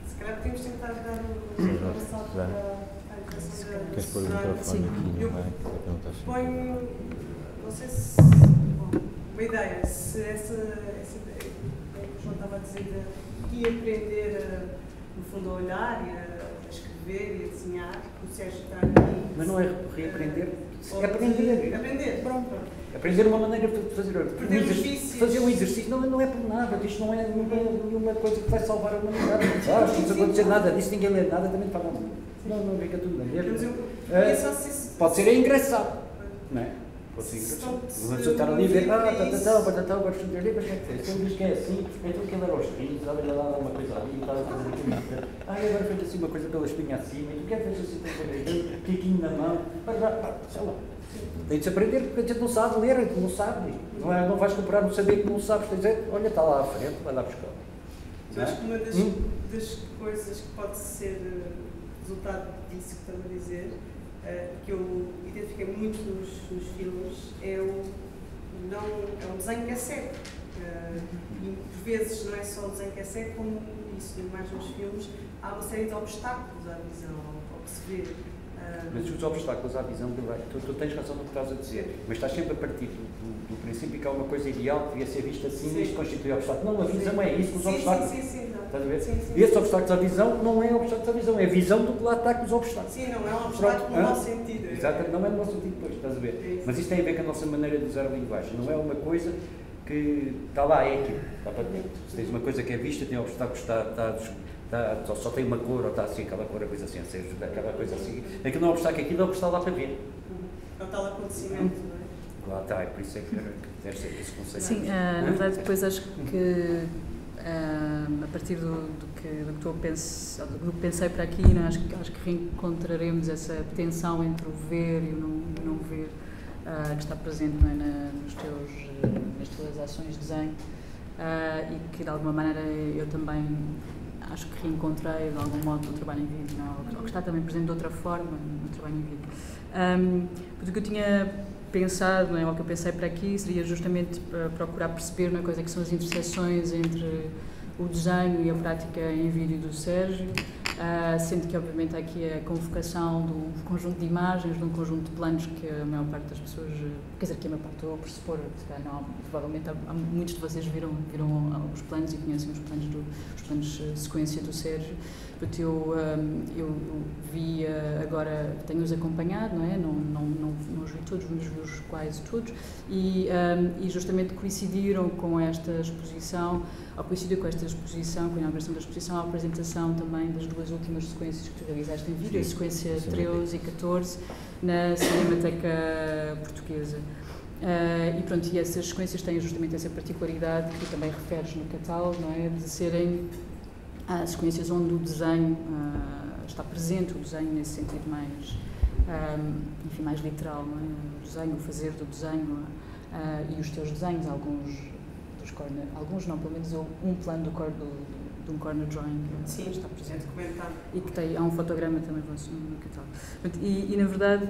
S1: Se calhar podemos tentar dar um salto para a educação da...
S2: Queres pôr o microfone aqui, não é?
S1: Ponho, não sei se... Bom, uma ideia, se essa ideia, como o João estava a dizer, de aprender, no fundo, a olhar e a escrever e a desenhar, o Sérgio está aqui.
S3: Mas não é reaprender, é aprender.
S1: Aprender, pronto.
S3: Aprender uma maneira de fazer um exercício. Não é por nada, isto não é nenhuma coisa que vai salvar a humanidade. Não precisa acontecer nada disso, ninguém lê nada, também fala nada. Não fica tudo na mesma. Pode ser engraçado, não é? Pode ser engraçado. Uma pessoa estar ali a ver, agora estou a ler, mas como diz que é assim, então aquilo era aos filhos, olha lá uma coisa ali, estava a fazer aquilo. Agora fez assim uma coisa pela espinha acima, e o que é que fez assim com o tiquinho na mão, sei lá. Tem de se aprender, porque a gente não sabe ler, a gente não sabe. Não vais comprar no saber que não sabes, tens de dizer, olha, está lá à frente, vai lá buscar.
S1: Eu acho que uma das coisas que pode ser resultado disso que estão a dizer, que eu identifiquei muito nos filmes, é um desenho que é cego. E por vezes não é só o desenho que é cego, como isso mais nos filmes, há uma série de obstáculos à visão, ao que se vê.
S3: Mas os obstáculos à visão, tu tens razão no que estás a dizer, mas estás sempre a partir do princípio que há uma coisa ideal que devia ser vista assim, e isto constitui obstáculo. Não, a visão é isso, com os obstáculos.
S1: Sim.
S3: Estás a ver? E esses obstáculos à visão não é obstáculos à visão, é a visão do que lá está com os obstáculos.
S1: Sim, não é um obstáculo no nosso sentido.
S3: Exato, não é no nosso sentido depois, estás a ver? Mas isso tem a ver com a nossa maneira de usar a linguagem, não é uma coisa que está lá, é aquilo, está para dentro. Se tens uma coisa que é vista, tem obstáculos, só tem uma cor, ou está assim, aquela cor, a coisa assim, aquela coisa assim. Aquilo não é obstáculo, aquilo é o que está lá para ver.
S1: É o tal acontecimento, não é?
S3: Lá está, é por isso é que deve ser esse conceito.
S4: Sim, na verdade, depois acho que a partir do que pensei para aqui, né, acho que reencontraremos essa tensão entre o ver e o não ver, que está presente, né, nas tuas ações de desenho, e que de alguma maneira eu também acho que reencontrei de algum modo no trabalho em vídeo, não? Ou que está também presente de outra forma no trabalho em vídeo. Porque eu tinha
S5: pensado, não é? Ou que eu pensei para aqui, seria justamente procurar perceber uma coisa que são as interseções entre o desenho e a prática em vídeo do Sérgio, sendo que obviamente há aqui a convocação de um conjunto de imagens, de um conjunto de planos que a maior parte das pessoas, quer dizer, que a maior parte eu pressupor, não, provavelmente muitos de vocês viram os planos e conhecem os planos de sequência do Sérgio. Eu vi agora, tenho-os acompanhado, não é? Não os vi todos, mas vi-os quase todos, e justamente coincidiram com esta exposição, com a inauguração da exposição, a apresentação também das duas últimas sequências que tu realizaste em vídeo, a sequência 13 e 14, na Cinemateca Portuguesa. E essas sequências têm justamente essa particularidade que tu também referes no catálogo, não é? De serem sequências onde o desenho está presente, o desenho nesse sentido mais, mais literal, não é? O desenho, o fazer do desenho, e os teus desenhos, alguns não, pelo menos um plano de um corner drawing
S1: sim,
S5: está presente.
S1: Documentado.
S5: E que há um fotograma também vosso no catálogo. E na verdade,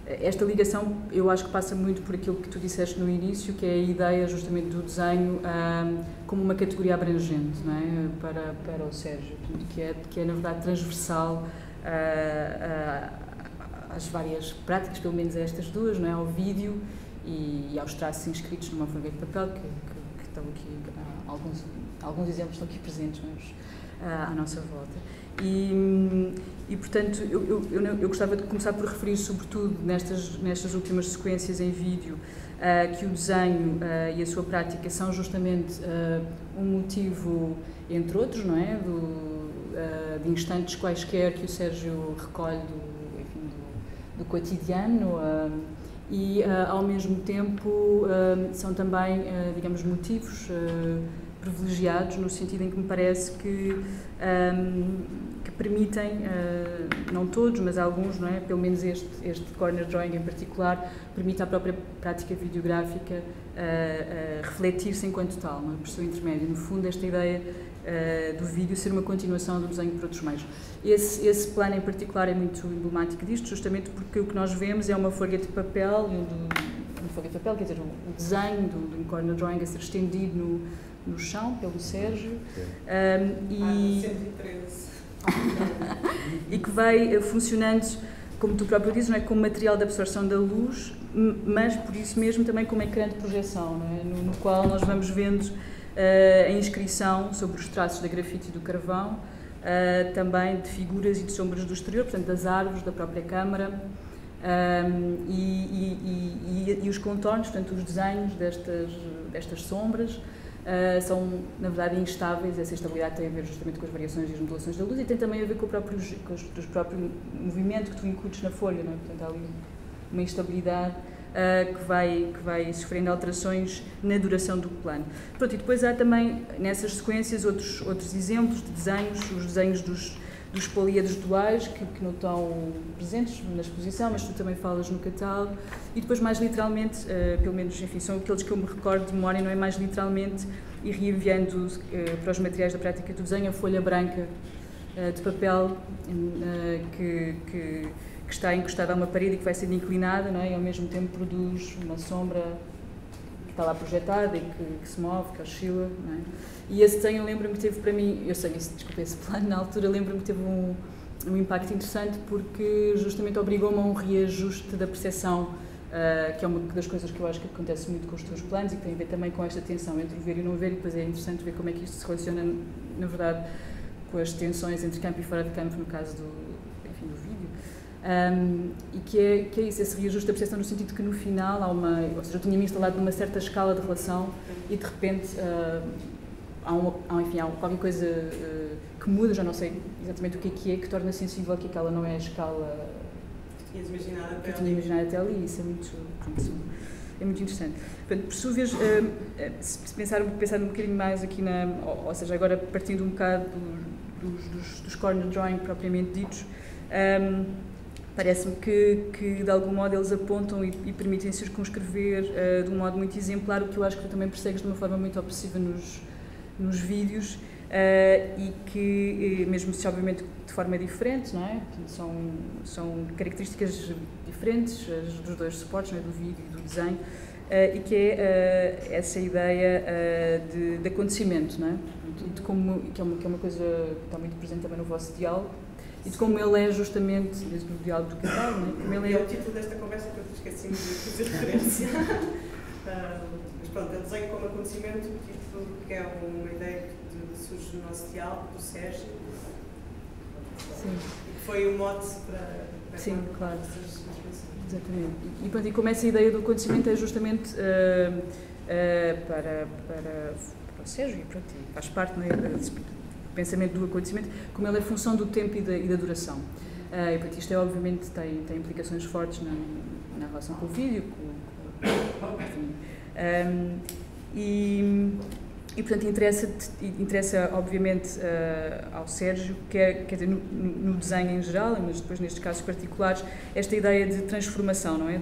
S5: esta ligação eu acho que passa muito por aquilo que tu disseste no início, que é a ideia justamente do desenho como uma categoria abrangente, não é? para o Sérgio, que é na verdade transversal às várias práticas, pelo menos a estas duas, não é? Ao vídeo e aos traços inscritos numa folha de papel, que estão aqui, alguns exemplos estão aqui presentes, à nossa volta. E portanto, eu gostava de começar por referir, sobretudo nestas últimas sequências em vídeo, que o desenho e a sua prática são justamente um motivo, entre outros, não é? De instantes quaisquer que o Sérgio recolhe do cotidiano, e ao mesmo tempo são também, digamos, motivos privilegiados, no sentido em que me parece que permitem, não todos, mas alguns, não é? Pelo menos este corner drawing em particular, permite à própria prática videográfica refletir-se enquanto tal, uma pessoa intermédia. No fundo, esta ideia do vídeo ser uma continuação do desenho por outros meios. Esse plano em particular é muito emblemático disto, justamente porque o que nós vemos é uma folha de papel, quer dizer, o desenho de um corner drawing a ser estendido no chão pelo Sérgio, e que vai funcionando, como tu próprio dizes, não é, como material de absorção da luz, mas por isso mesmo também como ecrã de projeção, não é? No qual nós vamos vendo a inscrição sobre os traços da grafite e do carvão, também de figuras e de sombras do exterior, portanto das árvores, da própria câmara, e os contornos, portanto os desenhos destas sombras, são, na verdade, instáveis. Essa instabilidade tem a ver justamente com as variações e as modulações da luz, e tem também a ver com o próprio movimento que tu incutes na folha, não é? Portanto, há ali uma instabilidade que vai sofrendo alterações na duração do plano. Pronto, e depois há também, nessas sequências, outros exemplos de desenhos, os desenhos dos políedros duais, que não estão presentes na exposição, mas tu também falas no catálogo, e depois mais literalmente, pelo menos, enfim, são aqueles que eu me recordo de memória, não é? Mais literalmente, e reenviando para os materiais da prática do desenho, a folha branca de papel que está encostada a uma parede e que vai sendo inclinada, não é? E ao mesmo tempo produz uma sombra que está lá projetada e que se move, que oscila, não é? E esse desenho, eu lembro-me que teve para mim, desculpa, esse plano na altura, lembro-me que teve um impacto interessante, porque justamente obrigou-me a um reajuste da percepção, que é uma das coisas que eu acho que acontece muito com os teus planos e que tem a ver também com esta tensão entre o ver e o não ver, e depois é interessante ver como é que isto se relaciona, na verdade, com as tensões entre campo e fora de campo, no caso do vídeo. E que é isso, esse reajuste da percepção, no sentido que no final ou seja, eu tinha-me instalado numa certa escala de relação e de repente há qualquer coisa que muda, já não sei exatamente o que é, que torna sensível que aquela não é a escala
S1: que eu
S5: tinha imaginado até ali, e isso é muito interessante. Portanto, por sua vez, se pensar um bocadinho mais aqui ou seja, agora partindo um bocado dos corner drawing propriamente ditos, parece-me que de algum modo eles apontam e permitem circunscrever de um modo muito exemplar o que eu acho que tu também persegues de uma forma muito obsessiva nos vídeos, e que, mesmo se obviamente de forma diferente, não é? São características diferentes dos dois suportes, não é? Do vídeo e do desenho, e que é essa ideia de acontecimento, não é? De como, que é uma coisa que está muito presente também no vosso diálogo, e de como ele é justamente, desde o diálogo do casal, não é? Como ele
S1: é o título desta conversa que eu esqueci de fazer referência. Mas pronto, eu desenho como acontecimento, o título que é uma ideia que surge no nosso diálogo, do Sérgio.
S5: Sim.
S1: E que foi o mote para
S5: sim, claro.
S1: Essas
S5: exatamente. E, pronto, e como essa ideia do acontecimento é justamente para o Sérgio, e pronto, faz parte, não é, do pensamento do acontecimento, como ele é função do tempo e da duração. E portanto, isto obviamente tem implicações fortes na relação com o vídeo, e portanto interessa obviamente ao Sérgio, quer dizer, no desenho em geral, mas depois nestes casos particulares, esta ideia de transformação, não é?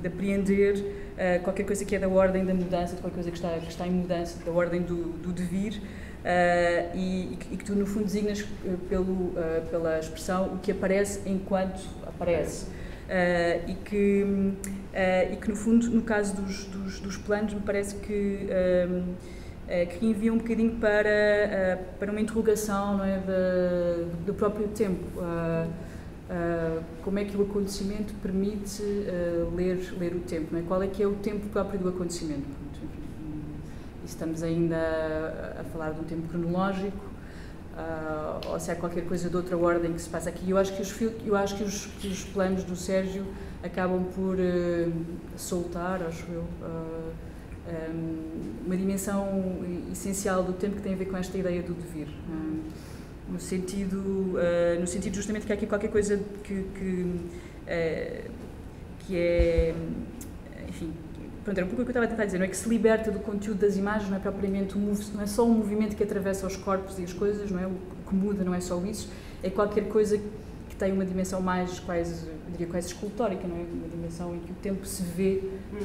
S5: De apreender qualquer coisa que é da ordem da mudança, de qualquer coisa que está em mudança, da ordem do devir, e que tu no fundo designas pela expressão o que aparece enquanto aparece. E que no fundo, no caso dos planos, me parece que envia um bocadinho para uma interrogação, não é, do próprio tempo. Como é que o acontecimento permite ler o tempo, não é? Qual é que é o tempo próprio do acontecimento? E estamos ainda a falar de um tempo cronológico, ou se há qualquer coisa de outra ordem que se passa aqui. Eu acho que os planos do Sérgio acabam por soltar, acho eu, uma dimensão essencial do tempo que tem a ver com esta ideia do devir. No sentido justamente que há aqui qualquer coisa que é, enfim, pronto, era um pouco o que eu estava a tentar dizer, não é que se liberta do conteúdo das imagens, não é propriamente não é só um movimento que atravessa os corpos e as coisas, não é? O que muda não é só isso, é qualquer coisa que tem uma dimensão mais quase escultórica, não é? Uma dimensão em que o tempo se vê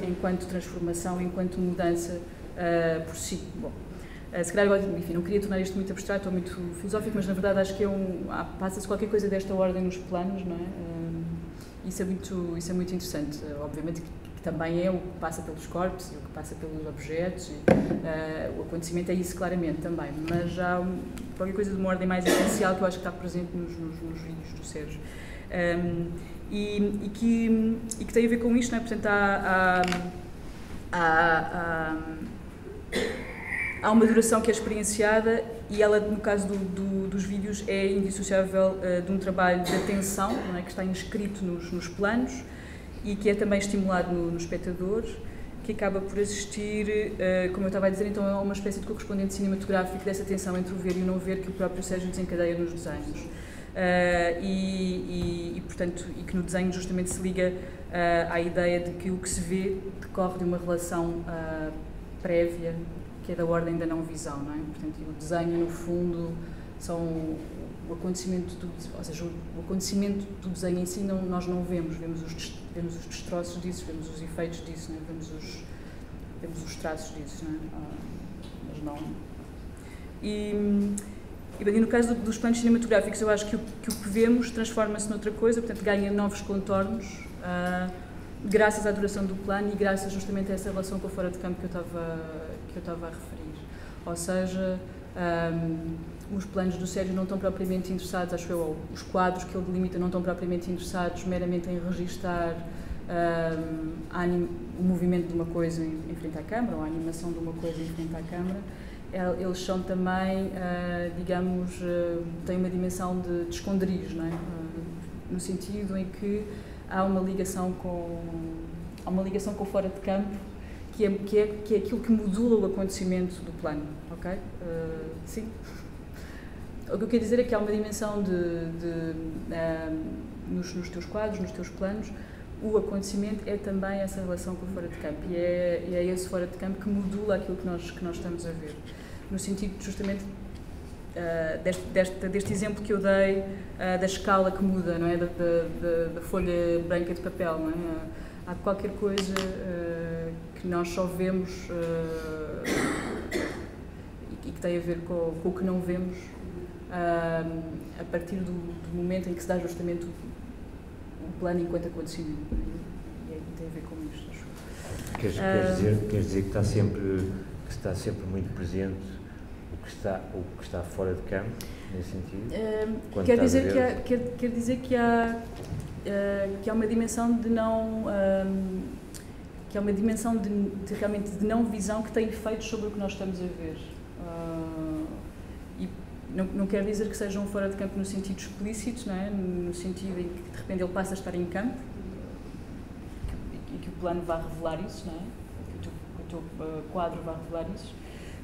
S5: enquanto transformação, enquanto mudança por si. Bom, se calhar agora, enfim, não queria tornar isto muito abstrato ou muito filosófico, mas na verdade acho que passa-se qualquer coisa desta ordem nos planos, não é? Isso é muito interessante. Obviamente que também é o que passa pelos corpos e o que passa pelos objetos, e, o acontecimento é isso claramente também, mas há qualquer coisa de uma ordem mais essencial que eu acho que está presente nos vídeos do Sérgio. E que tem a ver com isto, não é? Portanto, há uma duração que é experienciada e ela, no caso dos vídeos, é indissociável de um trabalho de atenção, não é? Que está inscrito nos planos e que é também estimulado no espectador, que acaba por assistir, como eu estava a dizer, então a uma espécie de correspondente cinematográfico dessa tensão entre o ver e o não ver que o próprio Sérgio desencadeia nos desenhos. Portanto, e que no desenho justamente se liga à ideia de que o que se vê decorre de uma relação prévia, que é da ordem da não visão, não é? Portanto, o desenho, no fundo, são o acontecimento ou seja, o acontecimento do desenho em si nós não vemos os destroços disso, vemos os efeitos disso, não é? vemos os traços disso, não é? Mas não. E no caso dos planos cinematográficos, eu acho que o que vemos transforma-se noutra coisa, portanto ganha novos contornos, graças à duração do plano e graças justamente a essa relação com o fora de campo que eu estava a referir. Ou seja, os planos do Sérgio não estão propriamente interessados, acho eu, ou os quadros que ele delimita não estão propriamente interessados meramente em registar o movimento de uma coisa em frente à câmara, ou a animação de uma coisa em frente à câmara. Eles são também, digamos, têm uma dimensão de esconderijo, não é? No sentido em que há uma ligação com o fora de campo, que é aquilo que modula o acontecimento do plano, ok? Sim. O que eu quero dizer é que há uma dimensão nos teus quadros, nos teus planos, o acontecimento é também essa relação com o fora de campo e é esse fora de campo que modula aquilo que nós estamos a ver. No sentido justamente deste exemplo que eu dei, da escala que muda, não é? Da folha branca de papel, não é? Há qualquer coisa que nós só vemos e que tem a ver com o que não vemos a partir do momento em que se dá justamente o plano enquanto acontecimento. E tem a ver com isto, acho.
S2: Queres dizer que está sempre muito presente o que está fora de campo, nesse sentido?
S5: Quer dizer que há uma dimensão de não... que é uma dimensão realmente de não visão que tem efeitos sobre o que nós estamos a ver. E não quer dizer que sejam fora de campo no sentido explícito, não é? No sentido em que de repente ele passa a estar em campo e que o plano vai revelar isso, não é? Que o teu quadro vai revelar isso.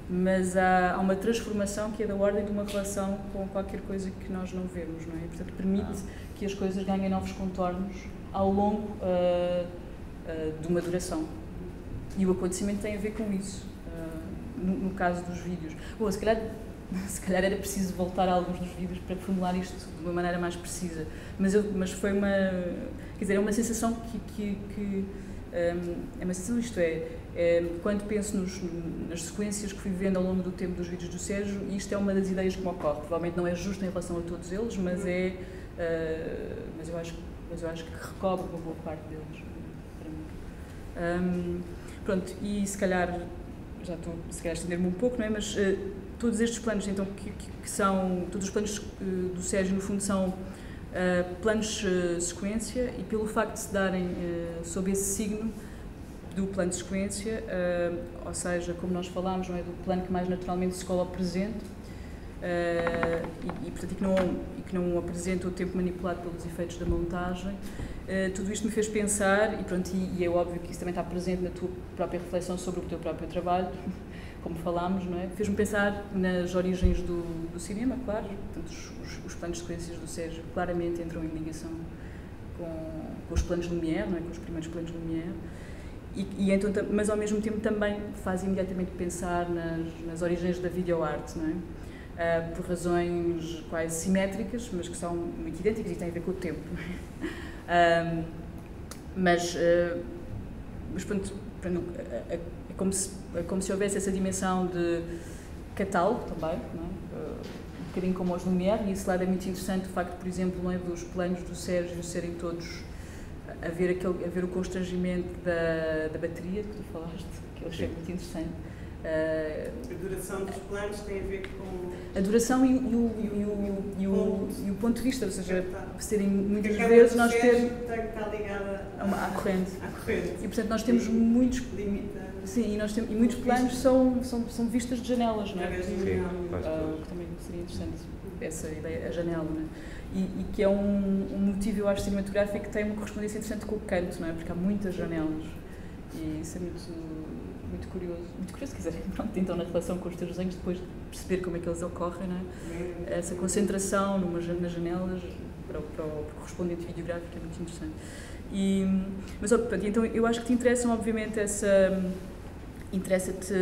S5: Mas há uma transformação que é da ordem de uma relação com qualquer coisa que nós não vemos, não é? Portanto, permite que as coisas ganhem novos contornos ao longo de uma duração. E o acontecimento tem a ver com isso, no caso dos vídeos. Bom, se calhar era preciso voltar a alguns dos vídeos para formular isto de uma maneira mais precisa. Mas foi uma... Quer dizer, é uma sensação é uma sensação, isto quando penso nas sequências que fui vendo ao longo do tempo dos vídeos do Sérgio, isto é uma das ideias que me ocorre. Provavelmente não é justo em relação a todos eles, mas eu acho que recobre uma boa parte deles, para mim. Pronto, e se calhar, já estou a estender-me um pouco, não é? Mas todos estes planos, então, que são, todos os planos do Sérgio, no fundo, são planos sequência, e pelo facto de se darem sob esse signo do plano de sequência, ou seja, como nós falámos, não é, do plano que mais naturalmente se cola ao presente, portanto, que não apresenta o tempo manipulado pelos efeitos da montagem. Tudo isto me fez pensar, e é óbvio que isso também está presente na tua própria reflexão sobre o teu próprio trabalho, como falámos, não é? Fez-me pensar nas origens do cinema, claro. Portanto, os planos de sequências do Sérgio claramente entram em ligação com os planos Lumière, não é? Com os primeiros planos Lumière. Então, mas ao mesmo tempo também faz imediatamente pensar nas origens da videoarte, não é? Por razões quase simétricas, mas que são muito idênticas e têm a ver com o tempo. Mas pronto, é como se houvesse essa dimensão de catálogo também, não é? Um bocadinho como os Lumière, e esse lado é muito interessante, o facto, por exemplo, não é, dos planos do Sérgio serem todos a ver o constrangimento da bateria, que tu falaste, que eu achei muito interessante.
S1: A duração dos planos tem a ver com...
S5: A duração e o ponto de vista, ou seja, serem muitas vezes nós temos...
S1: Está ligada
S5: à corrente.
S1: E,
S5: portanto, nós temos muitos...
S1: Limita.
S5: Sim, e muitos planos são vistas de janelas, não é?
S2: Sim,
S5: que também seria interessante, essa ideia, a janela, não é? E que é um motivo, eu acho, cinematográfico que tem uma correspondência interessante com o canto, não é? Porque há muitas janelas e isso é muito curioso, se quiserem, pronto, então na relação com os teus desenhos, depois de perceber como é que eles ocorrem, não é? Essa concentração nas janelas para o correspondente videográfico é muito interessante. Mas, pronto, então eu acho que te interessam, obviamente, interessa-te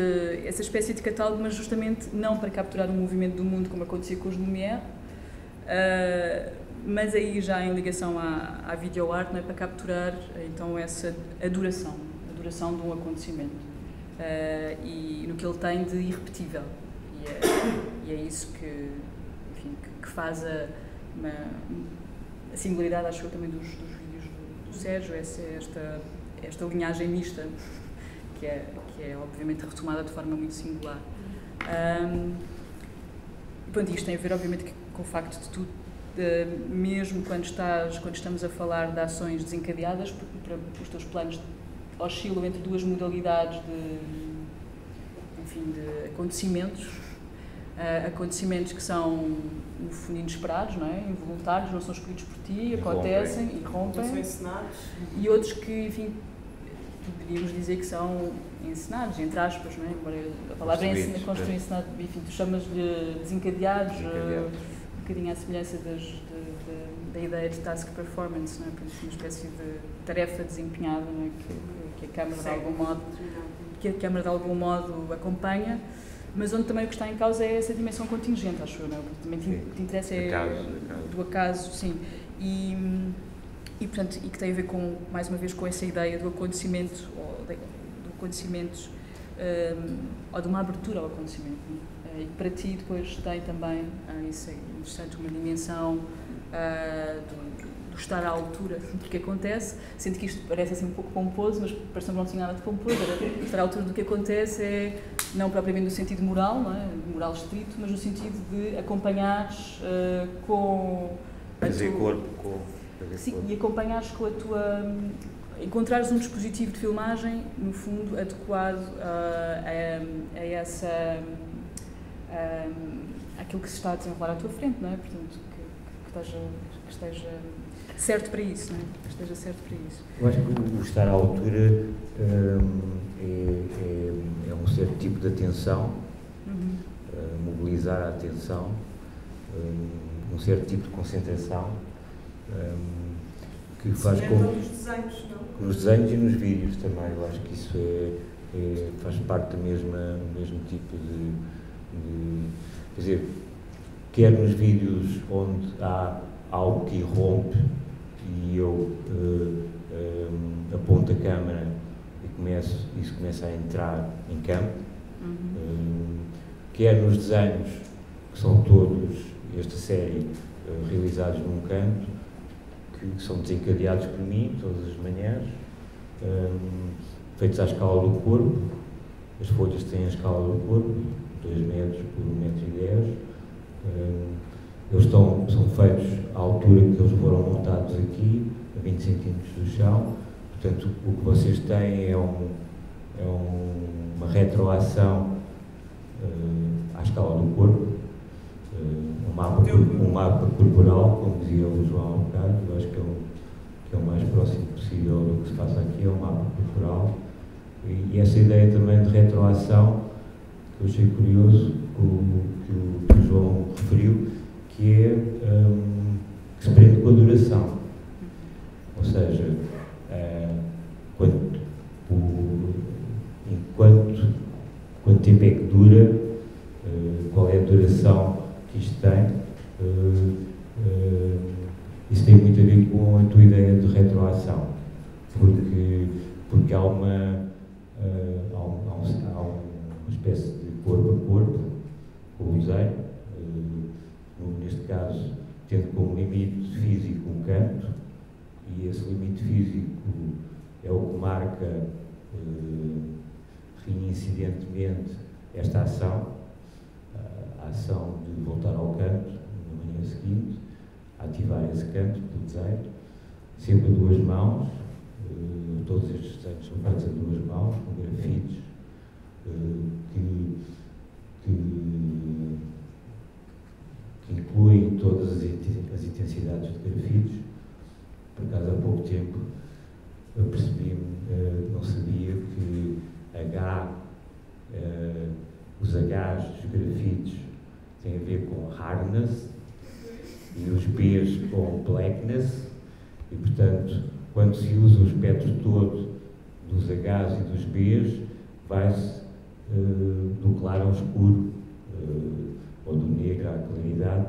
S5: essa espécie de catálogo, mas justamente não para capturar o movimento do mundo como acontecia com os Lumière, mas aí já em ligação à videoarte, não é, para capturar então a duração de um acontecimento e no que ele tem de irrepetível, e é isso que faz a singularidade, acho eu, também dos vídeos do Sérgio, esta linhagem mista que é obviamente retomada de forma muito singular. Pronto, isto tem a ver, obviamente, com o facto de tu, mesmo quando estamos a falar de ações desencadeadas, porque os teus planos oscilam entre duas modalidades de acontecimentos. Acontecimentos que são, no fundo, inesperados, não é? Involuntários, não são escolhidos por ti, acontecem e rompem.
S1: São encenados. E
S5: outros que, enfim, poderíamos dizer que são encenados, entre aspas, não é? Embora a palavra construir encenado, enfim, tu chamas-lhe desencadeados, um bocadinho à semelhança da ideia de task performance, não é? Portanto, uma espécie de tarefa desempenhada, não é? Que a Câmara de algum modo acompanha, mas onde também o que está em causa é essa dimensão contingente, acho eu, não é? Porque também te interessa do acaso, sim. Portanto, e que tem a ver mais uma vez, com essa ideia do acontecimento, ou de uma abertura ao acontecimento. E para ti depois tem também, isso é interessante, uma dimensão do estar à altura do que acontece. Sinto que isto parece assim um pouco pomposo, mas parece que não tinha nada de pomposo. Estar à altura do que acontece é, não propriamente no sentido moral, não é? Moral estrito, mas no sentido de acompanhares com...
S2: Fazer corpo com...
S5: Sim, e acompanhares com a tua... Encontrares um dispositivo de filmagem, no fundo, adequado a essa... aquilo que se está a desenrolar à tua frente, não é? Portanto, que esteja certo para isso, não é? Que esteja certo para isso.
S2: Eu acho que o estar à altura é um certo tipo de atenção, mobilizar a atenção, um certo tipo de concentração, que faz com...
S1: Nos desenhos, não?
S2: Nos desenhos e nos vídeos também, eu acho que isso faz parte do mesmo tipo de... Quer dizer, quer nos vídeos onde há algo que irrompe e eu aponto a câmera e isso começa a entrar em campo, quer nos desenhos, que são todos, esta série, realizados num canto, que são desencadeados por mim todas as manhãs, feitos à escala do corpo. As folhas têm a escala do corpo, 2 metros por 1,10 m. Eles são feitos à altura que eles foram montados aqui, a 20 cm do chão. Portanto, o que vocês têm é uma retroação à escala do corpo, um mapa corporal, como dizia o João há bocado. Eu acho que é o mais próximo possível do que se passa aqui, é um mapa corporal. E essa ideia também de retroação, que eu achei curioso, que o João referiu, que que se prende com a duração. Ou seja, quanto tempo é que dura, qual é a duração que isto tem, isso tem muito a ver com a tua ideia de retroação, porque há uma espécie de corpo a corpo com o desenho, neste caso tendo como limite físico um canto, e esse limite físico é o que marca reincidentemente esta ação, a ação de voltar ao canto na manhã seguinte, ativar esse canto do desenho, sempre a 2 mãos. Todos estes desenhos são feitos a 2 mãos, com grafites que incluem todas as intensidades de grafites. Por acaso, há pouco tempo, eu percebi-me, não sabia que os H's dos grafites têm a ver com hardness e os B's com blackness, e portanto, quando se usa o espectro todo dos H's e dos B's, vai-se do claro ao escuro, ou do negro à claridade,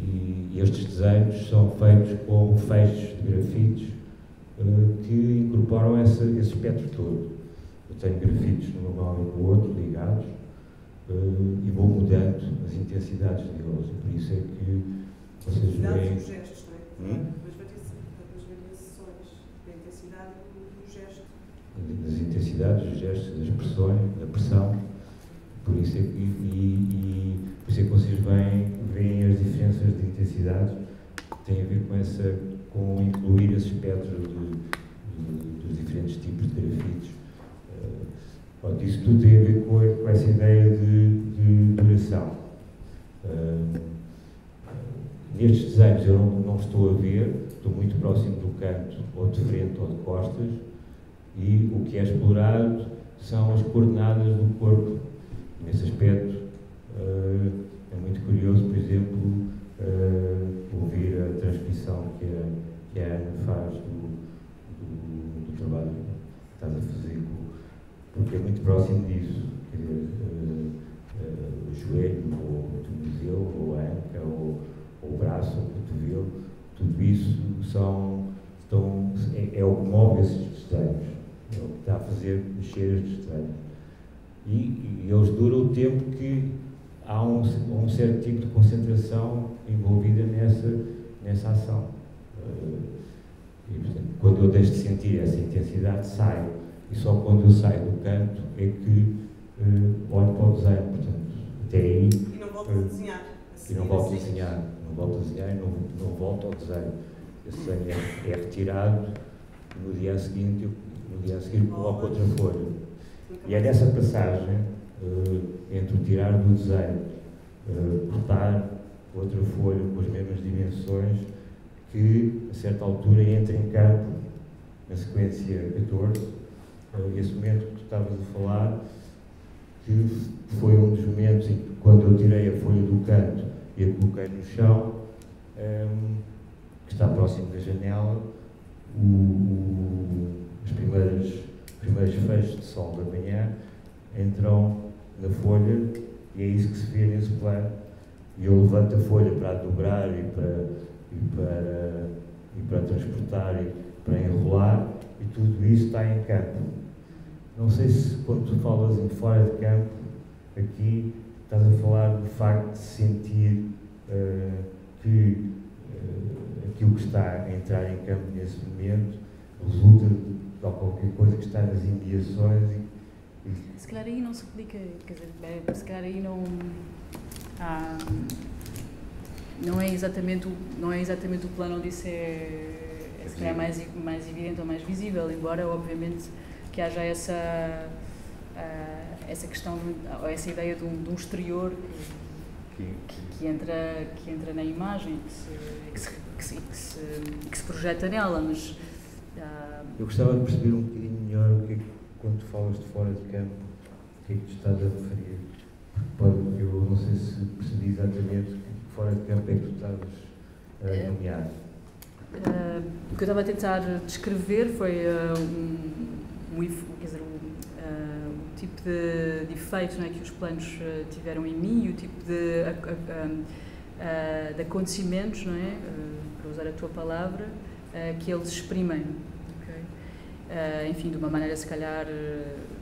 S2: e estes desenhos são feitos com feixes de grafites que incorporam esse espectro todo. Eu tenho grafites num mão e no outro, ligados, e vou mudando as intensidades deles, e por isso é que vocês veem...
S1: Os gestos, não é? As variações da intensidade do gesto.
S2: Das intensidades, dos gestos, das expressões, da pressão. Por isso é que vocês veem as diferenças de intensidades que têm a ver com incluir esse espectro dos diferentes tipos de grafites. Isso tudo tem a ver com essa ideia de duração. Nestes desenhos eu não estou a ver, estou muito próximo do canto, ou de frente ou de costas, e o que é explorado são as coordenadas do corpo. Nesse aspecto, é muito curioso, por exemplo, ouvir a transcrição que a Ana faz do trabalho que estás a fazer, porque é muito próximo disso. Quer dizer, o joelho, ou o tornozelo, ou a anca, ou o braço, ou o cotovelo, tudo isso é o que move esses desenhos, é o que está a fazer mexer estes desenhos. e eles duram o tempo que há um certo tipo de concentração envolvida nessa ação. E, portanto, quando eu deixo de sentir essa intensidade, saio. E só quando eu saio do canto é que olho para o desenho. Portanto, até aí...
S1: E não volto a desenhar.
S2: E não volto a desenhar. Não volto a desenhar e não volto ao desenho. Esse desenho é retirado, no dia a seguir coloco outra folha. E é nessa passagem, entre o tirar do desenho, cortar outra folha com as mesmas dimensões, que a certa altura entra em campo, na sequência 14, esse momento que tu estavas a falar, que foi um dos momentos em que, quando eu tirei a folha do canto e a coloquei no chão, que está próximo da janela, os primeiros feixes de sol da manhã entram na folha, e é isso que se vê nesse plano. E eu levanto a folha para a dobrar e para transportar e para enrolar, e tudo isso está em campo. Não sei se, quando tu falas em fora de campo, aqui estás a falar do facto de sentir que aquilo que está a entrar em campo nesse momento resulta de qualquer coisa que está nas imediações.
S5: Se calhar aí não se aplica, quer dizer, se calhar aí não é exatamente o plano onde isso é se calhar mais evidente ou mais visível, embora obviamente que haja essa questão, ou essa ideia de um exterior que entra na imagem, que se projeta nela, mas...
S2: Eu gostava de perceber um bocadinho melhor o que é que, quando tu falas de fora de campo, o que é que tu estás a referir. Porque eu não sei se percebi exatamente que fora de campo é que tu estavas a nomear.
S5: O que eu estava a tentar descrever foi o tipo de efeito, não é, que os planos tiveram em mim, e o tipo de acontecimentos, não é, para usar a tua palavra, que eles exprimem. Okay? Enfim, de uma maneira, se calhar,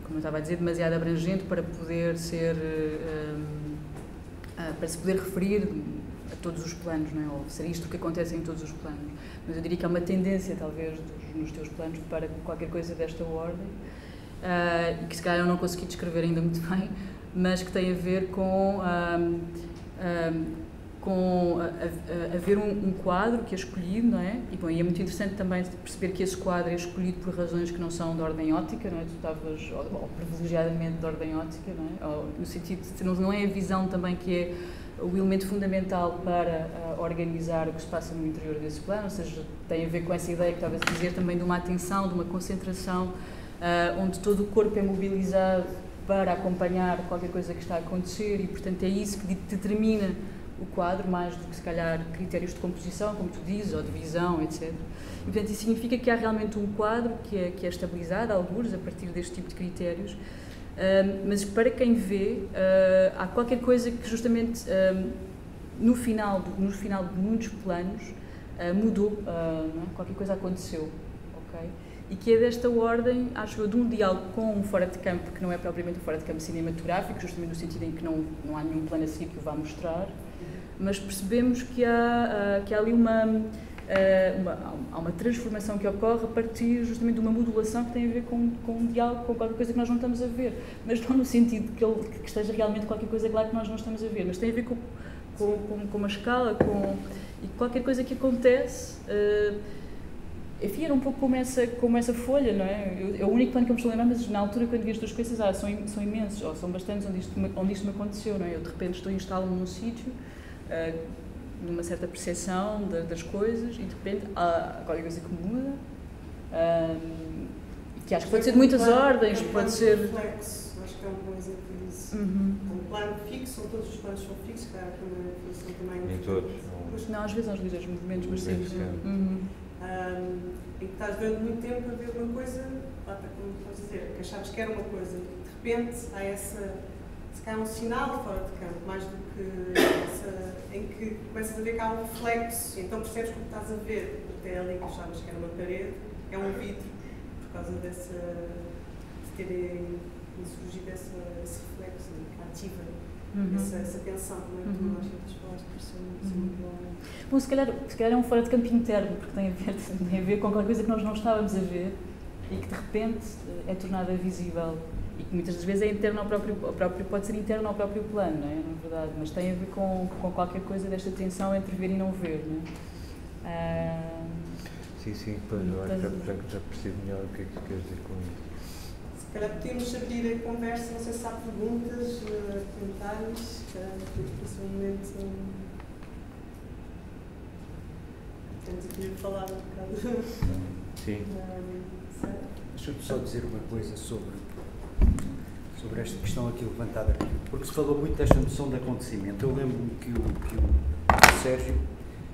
S5: como eu estava a dizer, demasiado abrangente para poder ser, para se poder referir a todos os planos, não é? Ou ser isto que acontece em todos os planos. Mas eu diria que há uma tendência, talvez, nos teus planos para qualquer coisa desta ordem, que se calhar eu não consegui descrever ainda muito bem, mas que tem a ver com haver um quadro que é escolhido, não é? E, bom, e é muito interessante também perceber que esse quadro é escolhido por razões que não são de ordem óptica, não é? Tu estavas, ou privilegiadamente de ordem óptica, não é? Ou, no sentido de não é a visão também que é o elemento fundamental para organizar o que se passa no interior desse plano, ou seja, tem a ver com essa ideia que estavas a dizer também de uma atenção, de uma concentração, onde todo o corpo é mobilizado para acompanhar qualquer coisa que está a acontecer, e portanto é isso que determina o quadro, mais do que se calhar critérios de composição, como tu dizes, ou de visão, etc. E portanto isso significa que há realmente um quadro que é estabilizado, alguns, a partir deste tipo de critérios, mas para quem vê, há qualquer coisa que justamente no final de muitos planos mudou, não é? Qualquer coisa aconteceu, ok? E que é desta ordem, acho eu, de um diálogo com um fora de campo, que não é propriamente um fora de campo cinematográfico, justamente no sentido em que não há nenhum plano a seguir que o vá mostrar, mas percebemos que há ali há uma transformação que ocorre a partir justamente de uma modulação que tem a ver com um diálogo, com qualquer coisa que nós não estamos a ver, mas não no sentido que esteja realmente qualquer coisa claro que nós não estamos a ver, mas tem a ver com uma escala, e qualquer coisa que acontece. Enfim, era um pouco como essa folha, não é? É o único plano que eu me estou a lembrar, mas na altura, quando vi as duas coisas, são imensos, ou são bastantes onde isto me aconteceu, não é? Eu, de repente, estou instalado num sítio, numa certa percepção das coisas, e de repente há qualquer coisa que muda, que acho que pode ser de muitas ordens, pode ser...
S1: Reflexo, acho que é um bom exemplo disso. Um plano fixo, ou todos os planos são fixos, claro, também...
S2: Nem todos.
S5: Não, às vezes nós lidamos movimentos, mas sim.
S1: Em que estás durante muito tempo a ver uma coisa, como estás a dizer, que achavas que era uma coisa, e de repente há se calhar um sinal fora de campo, mais do que em que começas a ver que há um reflexo, então percebes que o que estás a ver até ali, que achavas que era uma parede, é um vidro, por causa de terem surgido esse reflexo que ativa essa tensão, não é? Que nós sempre falamos, por isso é muito bom.
S5: Bom, se calhar é um fora de campo interno, porque tem a ver com qualquer coisa que nós não estávamos a ver e que de repente é tornada visível e que muitas das vezes é interno ao próprio, pode ser interno ao próprio plano, não é? Na verdade, mas tem a ver com qualquer coisa desta tensão entre ver e não ver, não é?
S2: Sim, pois eu acho que já percebo melhor o que é que queres dizer com isso.
S1: Se calhar podemos abrir a conversa, não sei se há perguntas, comentários, principalmente. Temos aqui a falar um bocado.
S2: Sim.
S3: Deixa-me só dizer uma coisa sobre esta questão aqui levantada, porque se falou muito desta noção de acontecimento. Eu lembro-me que o Sérgio,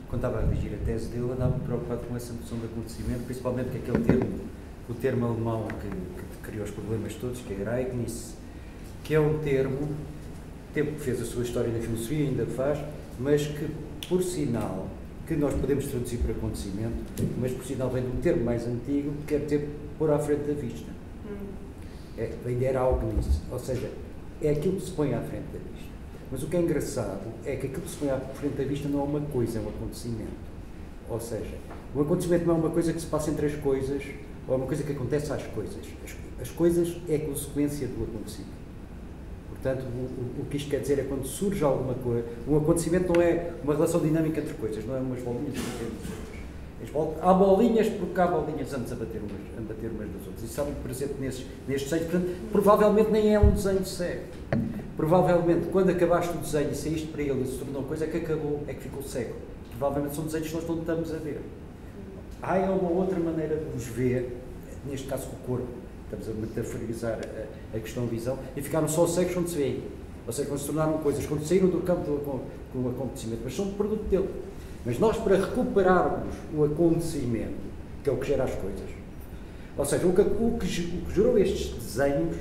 S3: quando estava a dirigir a tese dele, andava preocupado com essa noção de acontecimento, principalmente com aquele termo, o termo alemão que criou os problemas todos, que é Ereignis, que é um termo, tempo que fez a sua história na filosofia, ainda faz, mas que, por sinal, que nós podemos traduzir para acontecimento, mas por sinal vem de um termo mais antigo, que quer dizer pôr à frente da vista. Vem de Ereignis, ou seja, é aquilo que se põe à frente da vista. Mas o que é engraçado é que aquilo que se põe à frente da vista não é uma coisa, é um acontecimento. Ou seja, o acontecimento não é uma coisa que se passa entre as coisas, ou é uma coisa que acontece às coisas. As coisas é consequência do acontecimento. Portanto, o que isto quer dizer é quando surge alguma coisa, um acontecimento não é uma relação dinâmica entre coisas, não é umas bolinhas que há bolinhas porque há bolinhas antes a bater umas das outras. Isso está muito presente nestes desenhos. Portanto, provavelmente nem é um desenho cego. Provavelmente, quando acabaste o desenho e saíste para ele e se tornou coisa, é que acabou, é que ficou cego. Provavelmente são desenhos que nós não estamos a ver. Há uma outra maneira de os ver, neste caso com o corpo, estamos a metaforizar a questão da visão, e ficaram só cegos quando se vê. Ou seja, quando se tornaram coisas, quando saíram do campo do acontecimento, mas são produto dele. Mas nós, para recuperarmos o acontecimento, que é o que gera as coisas, ou seja, o que gerou estes desenhos,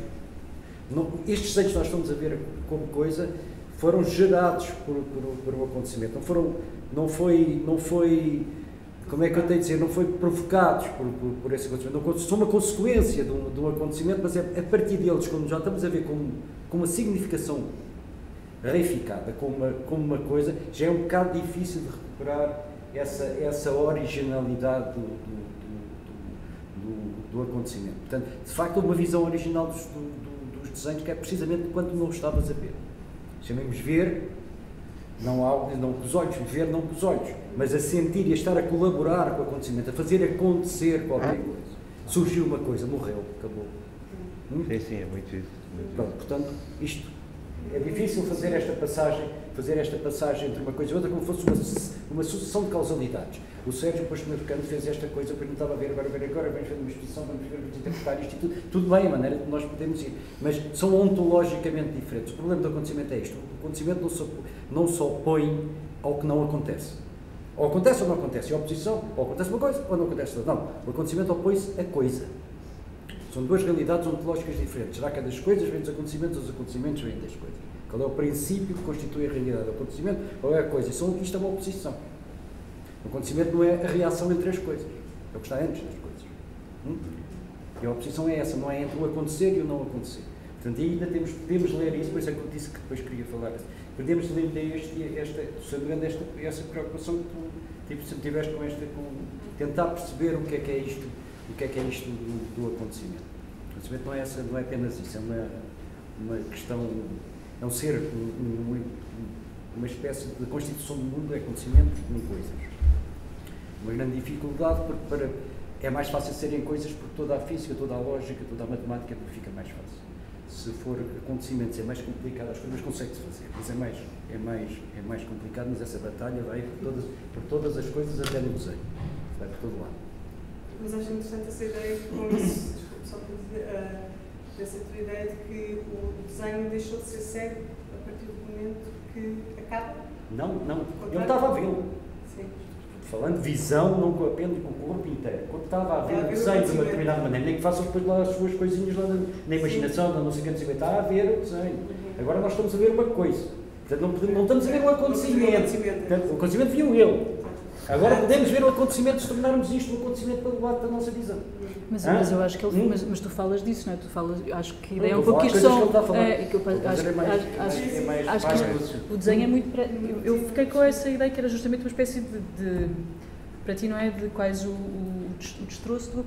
S3: estes desenhos que nós estamos a ver como coisa, foram gerados por um acontecimento. Não foi, como é que eu tenho de dizer, não foi provocados por esse acontecimento. São uma consequência de um acontecimento, mas é a partir deles, quando já estamos a ver com uma significação reificada, como uma coisa, já é um bocado difícil de recuperar essa originalidade do acontecimento. Portanto, de facto, uma visão original dos desenhos, que é precisamente quando não estavas a ver. Chamemos ver, não com os olhos, ver não com os olhos, mas a sentir e a estar a colaborar com o acontecimento, a fazer acontecer qualquer coisa. Surgiu uma coisa, morreu, acabou.
S2: Sim, é muito isso.
S3: Pronto, portanto, isto é difícil fazer esta passagem entre uma coisa e outra como fosse uma sucessão de causalidades. O Sérgio, depois que Mercado fez esta coisa, depois não estava a ver, agora vamos ver uma exposição, vamos interpretar isto e tudo bem, a maneira que nós podemos ir, mas são ontologicamente diferentes. O problema do acontecimento é isto: o acontecimento não se opõe ao que não acontece. Ou acontece ou não acontece, é oposição, ou acontece uma coisa ou não acontece outra. Não, o acontecimento opõe-se a coisa. São duas realidades ontológicas diferentes. Já que é das coisas vem dos acontecimentos, os acontecimentos vêm das coisas. Qual é o princípio que constitui a realidade? O acontecimento ou é a coisa? Isto é uma oposição. O acontecimento não é a reação entre as coisas, é o que está antes das coisas. E a oposição é essa, não é entre o acontecer e o não acontecer. Portanto, ainda podemos ler isso, por isso é que eu disse que depois queria falar. Podemos ler sabendo essa preocupação que tu tiveste com tentar perceber o que é isto do acontecimento. O acontecimento não é apenas isso, é uma questão, é um ser, uma espécie de constituição do mundo, é acontecimentos, não coisas. Uma grande dificuldade, porque é mais fácil serem coisas porque toda a física, toda a lógica, toda a matemática fica mais fácil. Se for acontecimentos é mais complicado, as coisas consegue-se fazer, mas é mais complicado, mas essa batalha vai por todas as coisas até no desenho, vai por todo lado.
S1: Mas acho interessante essa ideia com isso, desculpe só para dizer, essa tua ideia de que o desenho deixou de ser cego a partir do momento que acaba?
S3: Não, eu estava a vê-lo.
S1: Sim.
S3: Falando de visão, não apenas com o corpo inteiro. Quando estava a ver o desenho de uma determinada maneira, nem que façam depois lá as suas coisinhas lá na imaginação, não sei o que, está a ver o desenho. Agora nós estamos a ver uma coisa. Portanto, não estamos a ver um acontecimento. Portanto, o acontecimento viu ele. Agora podemos ver o acontecimento, se tornarmos isto um acontecimento pelo lado da nossa visão.
S5: Mas eu acho que ele. Mas tu falas disso, não é? Tu falas, acho que a ideia é um
S3: Estou a
S5: pouco
S3: falar
S5: isto
S3: coisas
S5: são.
S3: que ele está a falar.
S5: Acho que o desenho é muito. Eu fiquei com essa ideia que era justamente uma espécie de para ti, não é? De quase o destroço do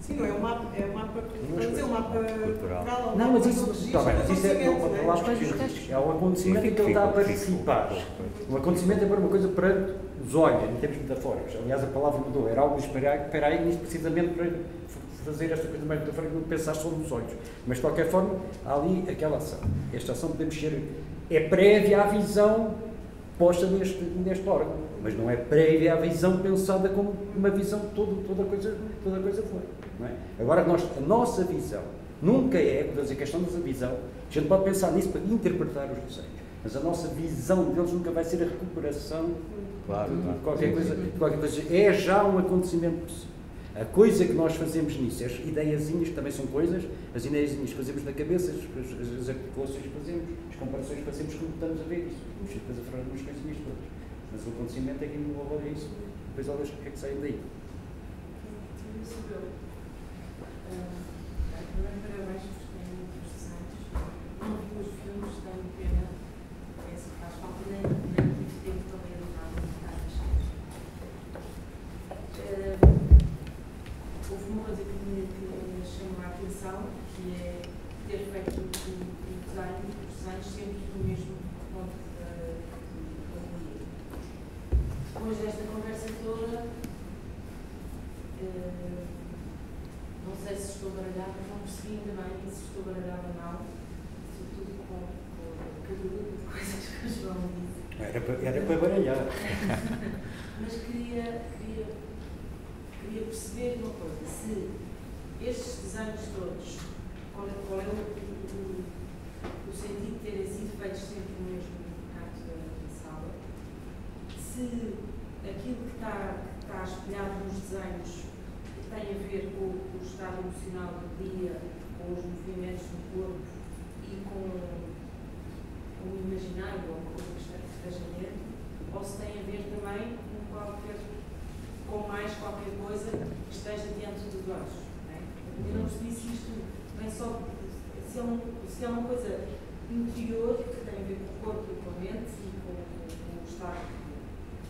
S1: Sim, não é um mapa, é um mapa cultural.
S3: Não, mas isso é uma palavra que é o acontecimento em que ele está a participar. O acontecimento é para uma coisa perante os olhos, em termos metafóricos. Aliás, a palavra mudou, era algo espera aí, nisto precisamente para fazer esta coisa mais metafórica de pensar sobre os olhos. Mas, de qualquer forma, há ali aquela ação. Esta ação podemos ser, é prévia à visão posta neste órgão, mas não é prévia à visão pensada como uma visão de toda a coisa foi. Não é? Agora, a nossa visão nunca é, quando a questão da visão, a gente pode pensar nisso para interpretar os desenhos, mas a nossa visão deles nunca vai ser a recuperação de qualquer coisa. É já um acontecimento possível. A coisa que nós fazemos nisso, as ideiazinhas que também são coisas, as ideiazinhas que fazemos na cabeça, as articulações que fazemos, as comparações que fazemos quando estamos a ver isso. Vamos depois a falar umas coisinhas todas. Mas o acontecimento é que envolve isso, depois elas é que saem daí.
S6: Parabéns por terem muitos desenhos. Não vi os filmes, tenho pena. Penso que faz falta, nem tive tempo para ler nada de cada houve uma coisa que me chamou a atenção, que é ter feito o desenho, os desenhos sempre do mesmo ponto de partida. Depois desta conversa toda, não sei se estou baralhada, não percebi ainda bem se estou baralhada ou não, sobretudo com o catálogo de coisas que o João disse.
S3: Era para baralhar.
S6: Mas queria perceber uma coisa, se estes desenhos todos, qual é o sentido de terem sido feitos sempre no mesmo canto da sala, se aquilo que está espelhado nos desenhos tem a ver com o estado emocional do dia, com os movimentos do corpo e com o imaginário ou com o que esteja dentro, ou se tem a ver também com mais qualquer coisa que esteja diante dos olhos. Eu não percebi se isto vem só, se é uma coisa interior que tem a ver com o corpo e com a mente e com o estado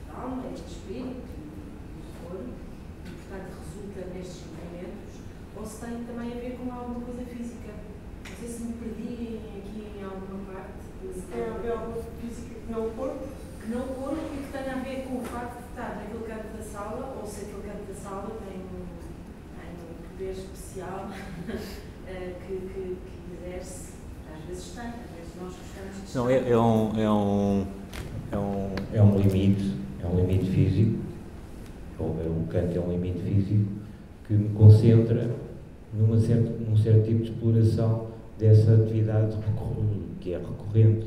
S6: da alma e do espírito e do corpo, e portanto resulta nestes sentimentos, ou se tem também a ver com alguma coisa física. Não sei se me perdi aqui em alguma parte.
S1: Se tem a ver com alguma física que não o corpo?
S6: Que não o corpo e que tenha a ver com o facto de estar naquele canto da sala, ou se aquele canto da sala tem um poder especial que exerce, às vezes tem, às vezes nós gostamos de estar.
S2: Não, é um limite físico, o canto é um limite físico que me concentra num certo tipo de exploração dessa atividade que é recorrente.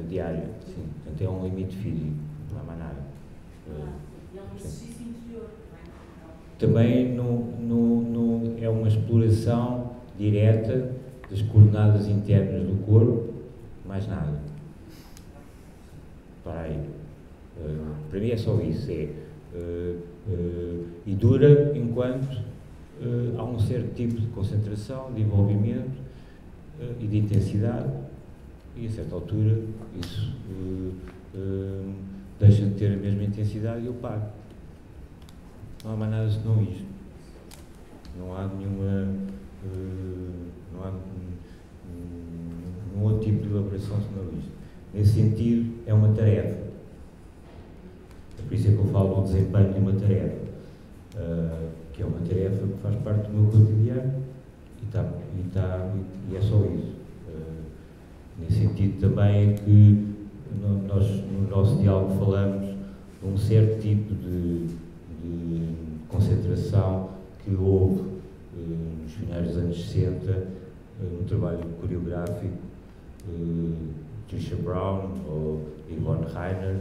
S2: Diária, sim. Portanto, é um limite físico, não há mais nada.
S6: E é um exercício interior,
S2: também é uma exploração direta das coordenadas internas do corpo, mais nada. Para aí. Para mim é só isso. E dura enquanto há um certo tipo de concentração, de envolvimento e de intensidade. E a certa altura isso deixa de ter a mesma intensidade e eu paro. Não há mais nada senão isto. Não há nenhuma. Não há nenhum outro tipo de elaboração senão isto. Nesse sentido, é uma tarefa. É por isso é que eu falo do desempenho de uma tarefa. Que é uma tarefa que faz parte do meu cotidiano e é só isso. Nesse sentido também é que nós no nosso diálogo falamos de um certo tipo de concentração que houve nos finais dos anos 60, no trabalho coreográfico, Trisha Brown ou Yvonne Rainer,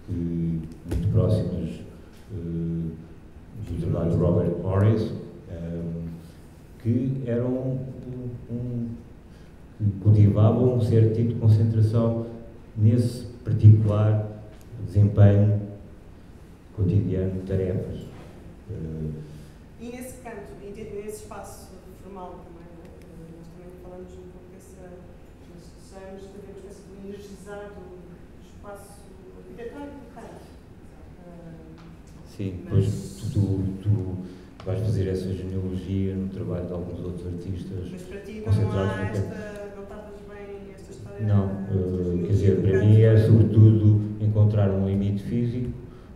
S2: muito próximas do trabalho de Robert Morris, que eram que cultivavam um certo tipo de concentração nesse particular desempenho cotidiano de tarefas.
S1: E nesse canto, e nesse espaço formal também, nós também falamos um pouco nesses anos que devemos uma espécie de energizar o espaço arquitetónico do canto.
S2: Sim, depois tu vais fazer essa genealogia no trabalho de alguns outros artistas.
S1: Mas para ti
S2: concentrados
S1: não há
S2: no canto.
S1: não estavas bem esta história?
S2: Não, quer dizer, para mim é sobretudo encontrar um limite físico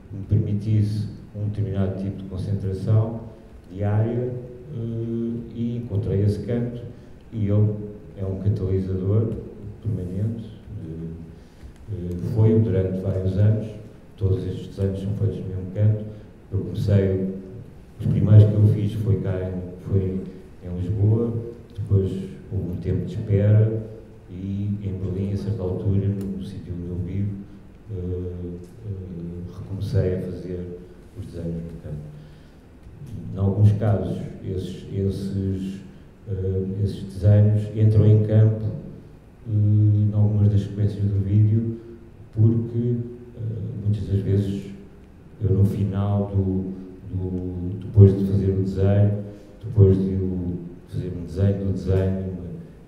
S2: que me permitisse um determinado tipo de concentração diária e encontrei esse canto e ele é um catalisador permanente. Foi durante vários anos, todos estes desenhos são feitos no mesmo canto. Eu comecei, os primeiros que eu fiz foi em Lisboa, depois houve um tempo de espera e em Berlim, a certa altura, no sítio onde eu vivo, recomecei a fazer os desenhos no canto. Em alguns casos, esses desenhos entram em campo em algumas das sequências do vídeo, porque muitas das vezes eu no final depois de fazer o desenho, depois de fazer um desenho do desenho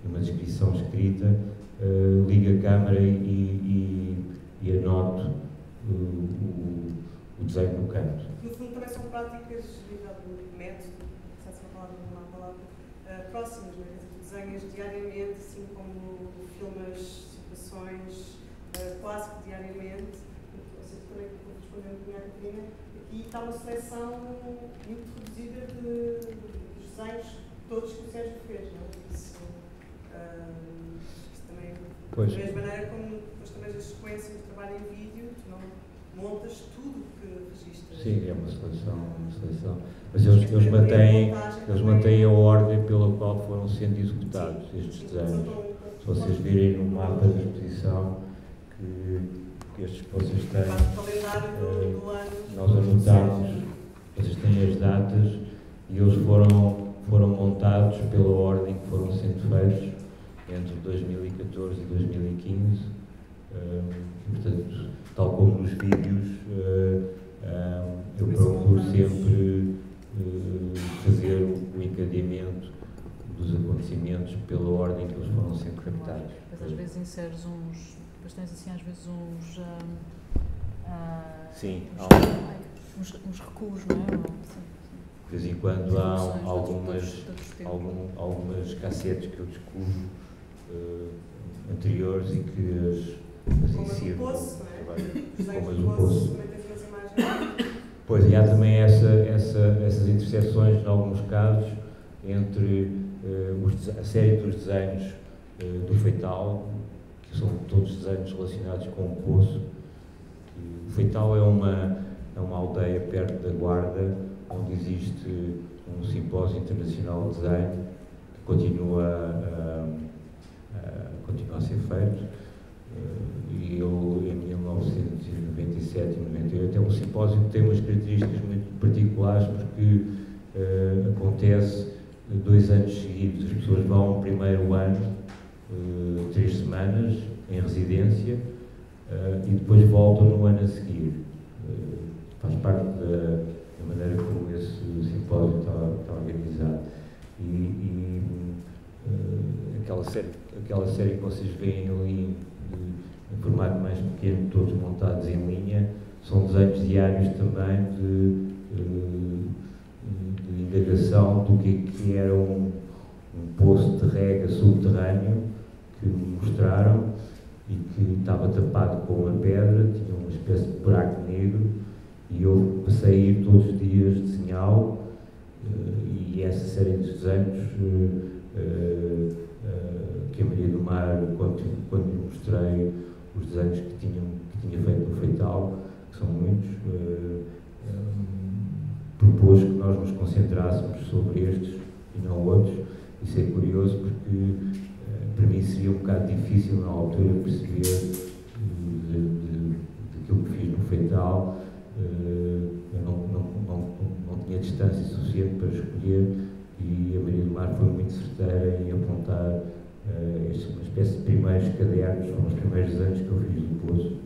S2: e uma descrição escrita, ligo a câmara e anoto o desenho no canto.
S1: No fundo também são práticas de método, se essa palavra não é uma palavra, próximas, não é? Tu desenhas diariamente, assim como filmas situações quase que diariamente. Não sei se também vou responder a minha Catarina. Aqui está uma seleção muito reduzida dos desenhos todos que o Sérgio fez, não é? Isso também, da mesma maneira como depois também as sequências de trabalho em vídeo, tu não montas tudo que registras.
S2: Sim, é uma seleção. Mas eles mantêm a ordem pela qual foram sendo executados estes desenhos. Se vocês virem no mapa da exposição que estes que vocês têm, nós anotamos, vocês têm as datas e eles foram montados pela ordem que foram sendo feitos entre 2014 e 2015. Portanto, tal como nos vídeos, eu procuro sempre fazer o encadeamento dos acontecimentos pela ordem que eles foram sendo captados.
S5: Mas às vezes inseres depois tens assim às vezes
S2: sim,
S5: uns recuos, não é?
S2: De vez em quando há algumas cassetes que eu descubro anteriores e que as insiro no trabalho. Como do Poço. Pois, e há também essas interseções, em alguns casos, entre a série dos desenhos do Feital, que são todos desenhos relacionados com o Poço. O Feital é uma aldeia perto da Guarda, onde existe um simpósio internacional de desenho que continua a ser feito. E eu, em 1997 e 98, é um simpósio que tem umas características muito particulares, porque acontece 2 anos seguidos. As pessoas vão no primeiro ano, 3 semanas, em residência, e depois voltam no ano a seguir. Faz parte da maneira como esse simpósio está organizado. E aquela série que vocês veem ali, em formato mais pequeno, todos montados em linha, são desenhos diários também de indagação do que era um poço de rega subterrâneo que me mostraram e que estava tapado com uma pedra, tinha uma espécie de buraco negro, e eu passei a ir todos os dias desenhá-lo, e essa série de desenhos que a Maria do Mar, quando lhe mostrei os desenhos que tinha feito no Feital, que são muitos, propôs que nós nos concentrássemos sobre estes e não outros. Isso é curioso porque para mim seria um bocado difícil na altura perceber daquilo que fiz no Feital. Eu não tinha distância suficiente para escolher, e a Maria do Mar foi muito certeira em apontar uma espécie de primeiros cadernos, foram os primeiros anos que eu fiz do Poço.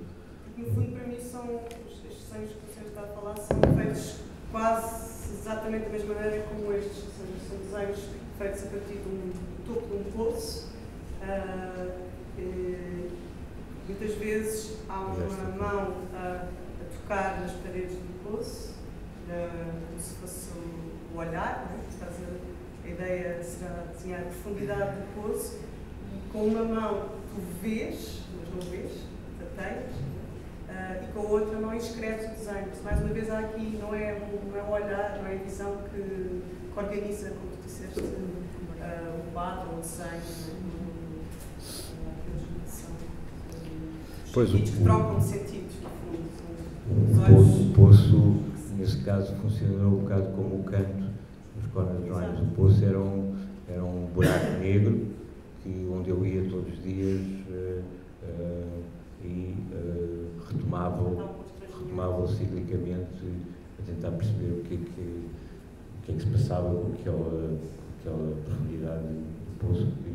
S1: No fundo, para mim, são estes desenhos que o senhor está a falar são feitos quase exatamente da mesma maneira como estes, ou seja, são desenhos feitos a partir do topo de um poço. Muitas vezes há uma mão a tocar nas paredes do poço, como se fosse o olhar, né? A ideia será desenhar a profundidade do poço, e com uma mão tu vês, mas não vês, tateias, e com a outra mão inscreves o desenho. Mais uma vez, há aqui não é o olhar, não é a visão que organiza, como tu disseste, o quadro, o desenho,
S2: Pois,
S1: que trocam de sentidos, no fundo.
S2: O poço, nesse caso, funcionou um bocado como o canto dos Conan Doyle. O poço era um buraco negro onde eu ia todos os dias e retomava ciclicamente a tentar perceber o que é que se passava com aquela profundidade do poço, que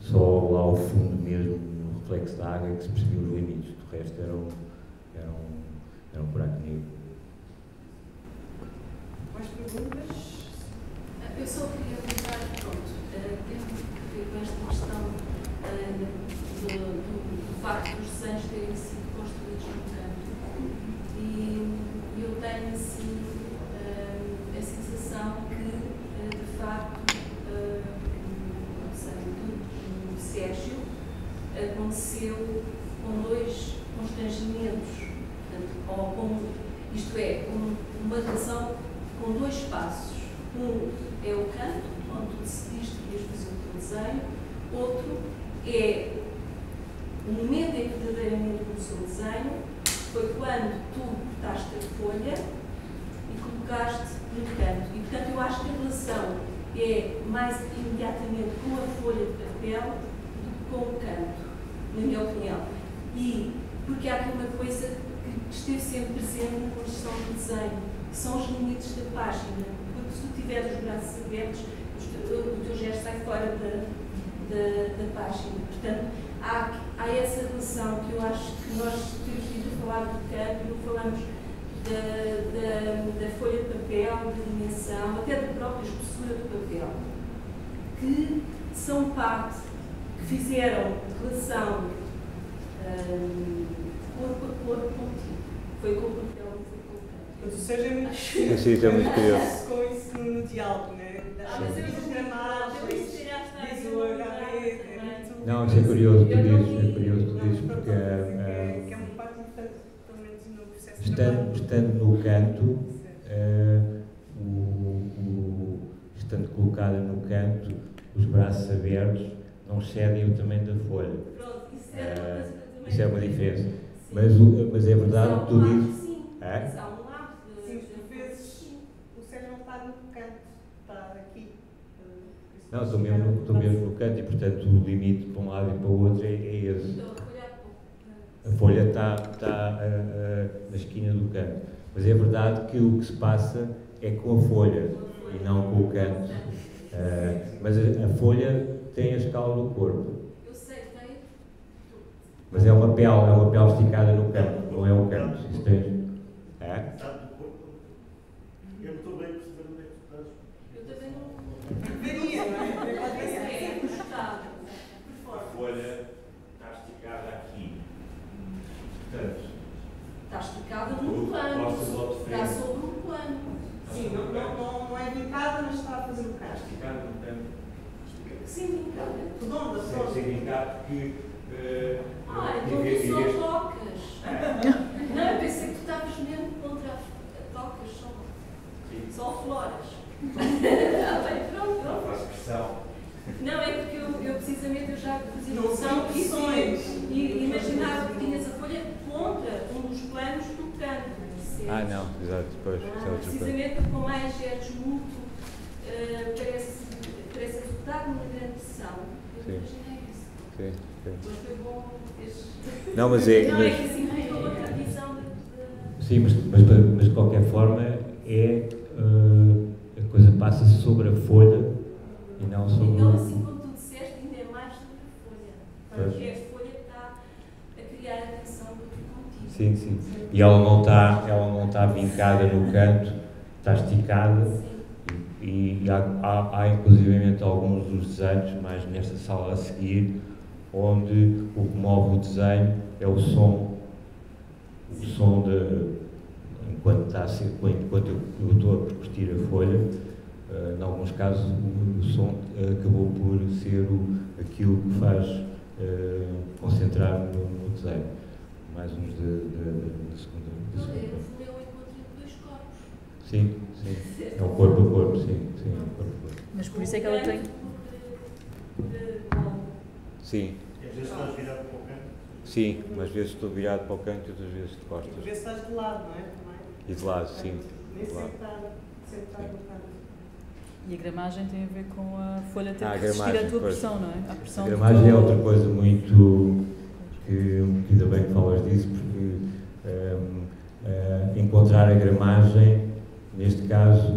S2: só lá ao fundo mesmo, no reflexo da água, é que se percebiam os limites. Do resto era um buraco negro.
S1: Mais perguntas?
S6: Eu só queria perguntar, pronto, com esta questão do facto dos desenhos terem sido construídos no campo. E eu tenho, assim, a sensação que, de facto, não sei, do Sérgio aconteceu com dois constrangimentos, isto é, uma relação com dois passos. Um é o canto, onde tu decidiste que ias fazer o teu desenho. Outro é o momento em que verdadeiramente começou o desenho, foi quando tu cortaste a folha e colocaste no canto. E, portanto, eu acho que a relação é mais imediatamente com a folha de papel do que com o canto, na minha opinião. E porque há aqui uma coisa que esteve sempre presente na construção do desenho, que são os limites da página. Porque se tu tiveres os braços abertos, o teu gesto sai fora da página. Portanto, há essa relação que eu acho que nós temos vindo a falar do canto, não falamos da folha de papel, da dimensão, até da própria espessura do papel, que são parte, que fizeram relação corpo a corpo contigo. Foi com o papel e foi com o canto.
S1: Mas o Sérgio é muito
S2: Sim, é muito curioso.
S1: com isso no diálogo, né?
S6: Mas eu
S1: diz o HB,
S2: Não, isso é curioso tu dizes, porque
S1: que é uma parte importante, pelo menos no processo de trabalho.
S2: estando no canto, estando colocada no canto, os braços abertos não cedem o tamanho da folha.
S6: Pronto,
S2: Isso é uma diferença. Mas é verdade o que tu dizes.
S6: Sim,
S2: É?
S6: mas há um lado de...
S1: Sim, por vezes o Sérgio não está no canto, está aqui.
S2: Não, estou mesmo no canto e, portanto, o limite para um lado e para o outro é esse.
S6: Então,
S2: A folha está na esquina do canto. Mas é verdade que o que se passa é com a folha e não com o canto. Mas a folha tem a escala do corpo.
S6: eu sei, tem...
S2: Mas é uma pele esticada no canto, não é um canto. Isso tem... É?
S7: Eu não estou bem a perceber onde é que tu estás.
S6: Eu também não...
S1: Varia, não é?
S6: É encostado, por
S2: A
S6: fora.
S2: folha está esticada aqui. Portanto,
S6: Está esticada num plano, está sobre um plano.
S1: Sim, não é vincada, mas está a fazer o caso.
S2: esticada no canto.
S6: Sim, vincada.
S1: Redonda,
S2: Sem
S1: pronto.
S2: significar que...
S6: Então tu só tocas. Não, eu pensei que tu estavas mesmo contra tocas, só floras. Bem, pronto.
S2: faz pressão.
S6: Não, é porque eu precisamente eu já fazia
S1: Não
S6: noção
S1: são
S6: que
S1: opções.
S6: e imaginava que tinhas a folha contra um dos planos do canto. percebes?
S2: Não, exato, depois.
S6: Precisamente com mais gestos muito parece resultar numa grande pressão. Eu
S2: Sim.
S6: imaginei isso.
S2: Sim.
S6: Mas foi bom este...
S2: Não, mas
S6: Não, é que assim ficou outra visão de...
S2: Sim, mas de qualquer forma a coisa passa sobre a folha e não sobre
S6: Então, assim como tu disseste, ainda é mais sobre a folha.
S2: Pois.
S6: Porque a folha está a criar a tensão contigo.
S2: Sim, sim. E ela não está vincada no canto, está esticada. E há inclusivamente alguns dos desenhos, mais nesta sala a seguir, onde o que move o desenho é o som enquanto eu estou a percutir a folha. Em alguns casos o som acabou por ser aquilo que faz concentrar no desenho. Mais uns da segunda.
S8: No fundo é o encontro de dois corpos.
S2: Sim, sim. É o corpo a corpo, sim, é o corpo a corpo.
S5: Mas por isso é que ela tem.
S2: Sim.
S7: E às vezes estás virado para o canto.
S2: Sim, umas vezes estou virado para o canto e outras vezes de costas.
S1: Às vezes estás de lado, não é? Também.
S2: E de lado, sim.
S1: Nem
S2: De lado.
S1: sempre está no canto.
S5: E a gramagem tem a ver com a folha ter
S2: Ah, a
S5: que resistir à
S2: gramagem,
S5: tua
S2: pois.
S5: pressão, não é? À pressão
S2: A
S5: do
S2: gramagem é
S5: teu-
S2: outra coisa muito que ainda bem que falas disso, porque encontrar a gramagem, neste caso,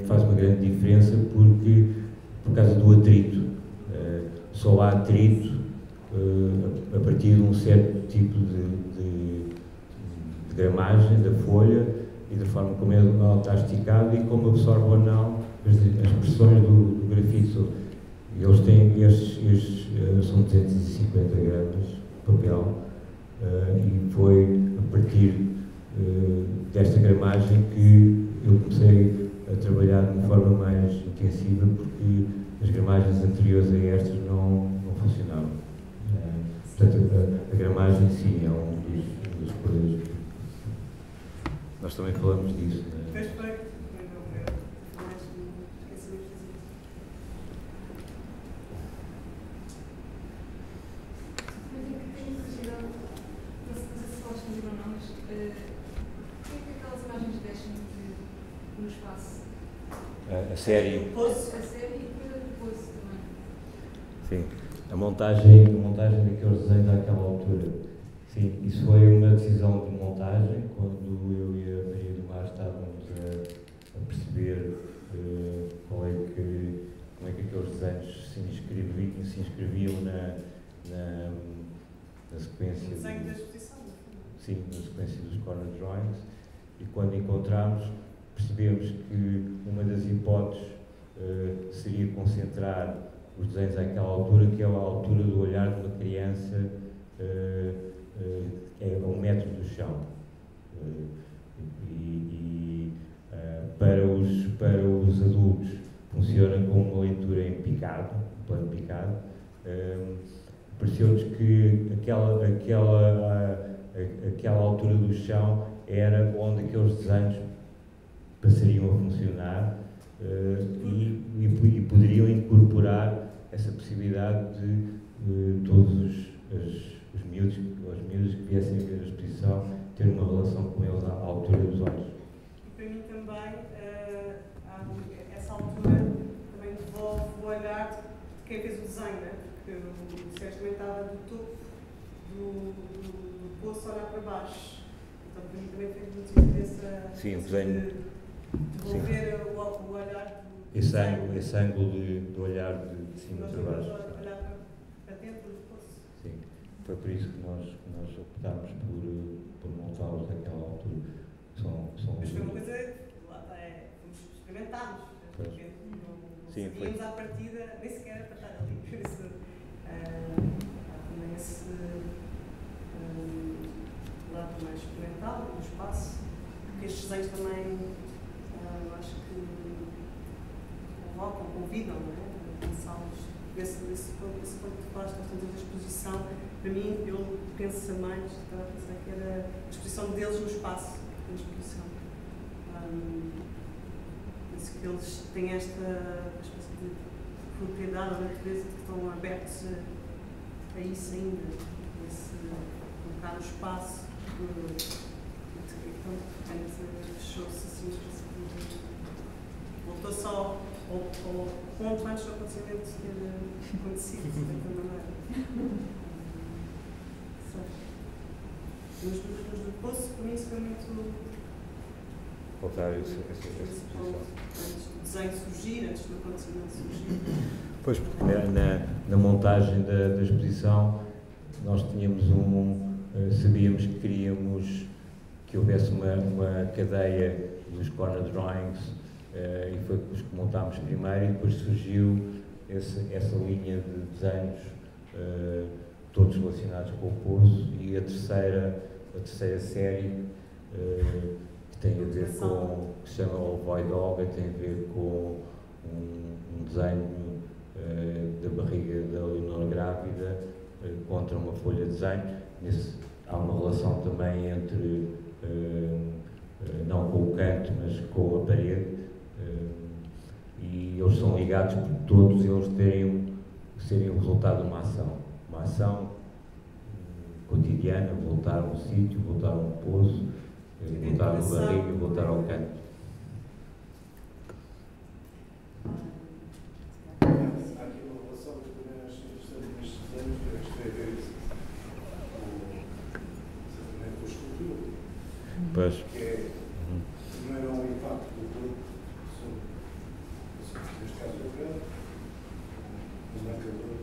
S2: faz uma grande diferença por causa do atrito. Só há atrito a partir de um certo tipo de gramagem da folha e da forma como ela está esticada e como absorve ou não as pressões do grafite. Eles têm estes são 250 gramas de papel e foi a partir desta gramagem que eu comecei a trabalhar de uma forma mais intensiva, porque as gramagens anteriores a estas não funcionavam. Portanto, a gramagem sim é um dos poderes. Nós também falamos disso.
S1: Perfeito.
S8: No espaço.
S2: A série.
S8: A série e depois a Poço também.
S2: Sim. A montagem daqueles desenhos àquela altura. Sim, isso foi uma decisão de montagem, quando eu e a Maria do Mar estávamos a perceber como é que aqueles desenhos se inscreviam na sequência.
S1: O desenho da exposição.
S2: Sim, na sequência dos corner drawings. E quando encontramos, percebemos que uma das hipóteses seria concentrar os desenhos àquela altura, que é a altura do olhar de uma criança, é 1 metro do chão. Para os adultos funciona como uma leitura em picado, um plano picado. Pareceu-nos que aquela altura do chão era onde aqueles desenhos passariam a funcionar e poderiam incorporar essa possibilidade de todos os miúdos que viessem a ver a exposição ter uma relação com eles à altura dos olhos.
S1: E para mim também, essa altura também devolve o olhar de quem fez o desenho, né? Porque o Sérgio também estava do topo do poço a olhar para baixo. Então para mim também fez muito sentido
S2: Sim, o desenho.
S1: devolver o olhar do
S2: Esse ângulo de olhar de cima para baixo.
S1: Olhar para dentro do poço.
S2: Sim, foi por isso que nós optámos por montá-los naquela altura.
S1: Mas foi uma coisa, lá está, fomos experimentados.
S2: Pois.
S1: Não
S2: Sim,
S1: sabíamos à partida, nem sequer era para estar ali. Por isso, há também esse lado mais experimental do espaço, porque estes desenhos também, acho que convocam, convidam, não é? Pensá-los desse ponto que faz, portanto, da exposição. Para mim, eu penso mais, estava a pensar que era a exposição deles no espaço, na exposição. Penso que eles têm esta espécie de propriedade da natureza de que estão abertos a isso ainda, colocar no espaço. Então, fechou-se assim, voltou só ao ponto antes do acontecimento ter acontecido, de certa maneira. Mas no poço, para mim, isso foi muito.
S2: Voltar a essa exposição.
S1: Antes do desenho surgir, antes do acontecimento surgir.
S2: Pois, porque na montagem da exposição nós tínhamos sabíamos que queríamos que houvesse uma cadeia dos corner drawings, e foi os que montámos primeiro, e depois surgiu essa linha de desenhos, todos relacionados com o Poço, e a terceira série, que tem a ver com, que se chama O Void Dog, tem a ver com um desenho da barriga da Leonor grávida contra uma folha de desenho. Há uma relação também entre, não com o canto, mas com a parede, e eles são ligados por todos eles serem o resultado de uma ação cotidiana, voltar a um sítio, voltar a um poço, voltar à barriga, voltar ao canto.
S7: Há aqui uma relação que também acho interessante nestes desenhos, que acho que tem a ver exatamente com a escultura.
S2: Pois.
S7: Que é, primeiro, há um impacto do corpo, neste caso do grande, um marcador,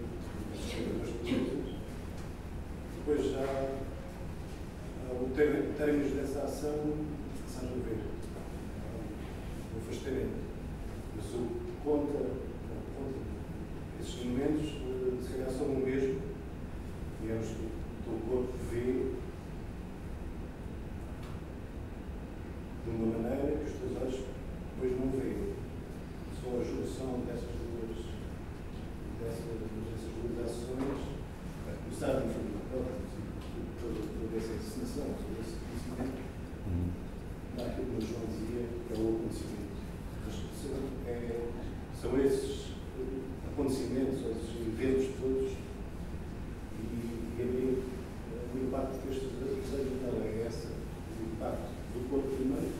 S7: das coisas. Depois já o termos dessa ação, estás a ver, o afastamento. Mas o contra esses momentos, se calhar são o mesmo, digamos que o teu corpo vê de uma maneira que os teus olhos depois não veem. Só a junção dessas duas ações vai começar a informar toda essa encenação, todo esse conhecimento, dá aquilo que o João dizia, que é o acontecimento. São esses acontecimentos, esses eventos todos, e ali o impacto que estes desenhos não é esse, o impacto do corpo primeiro,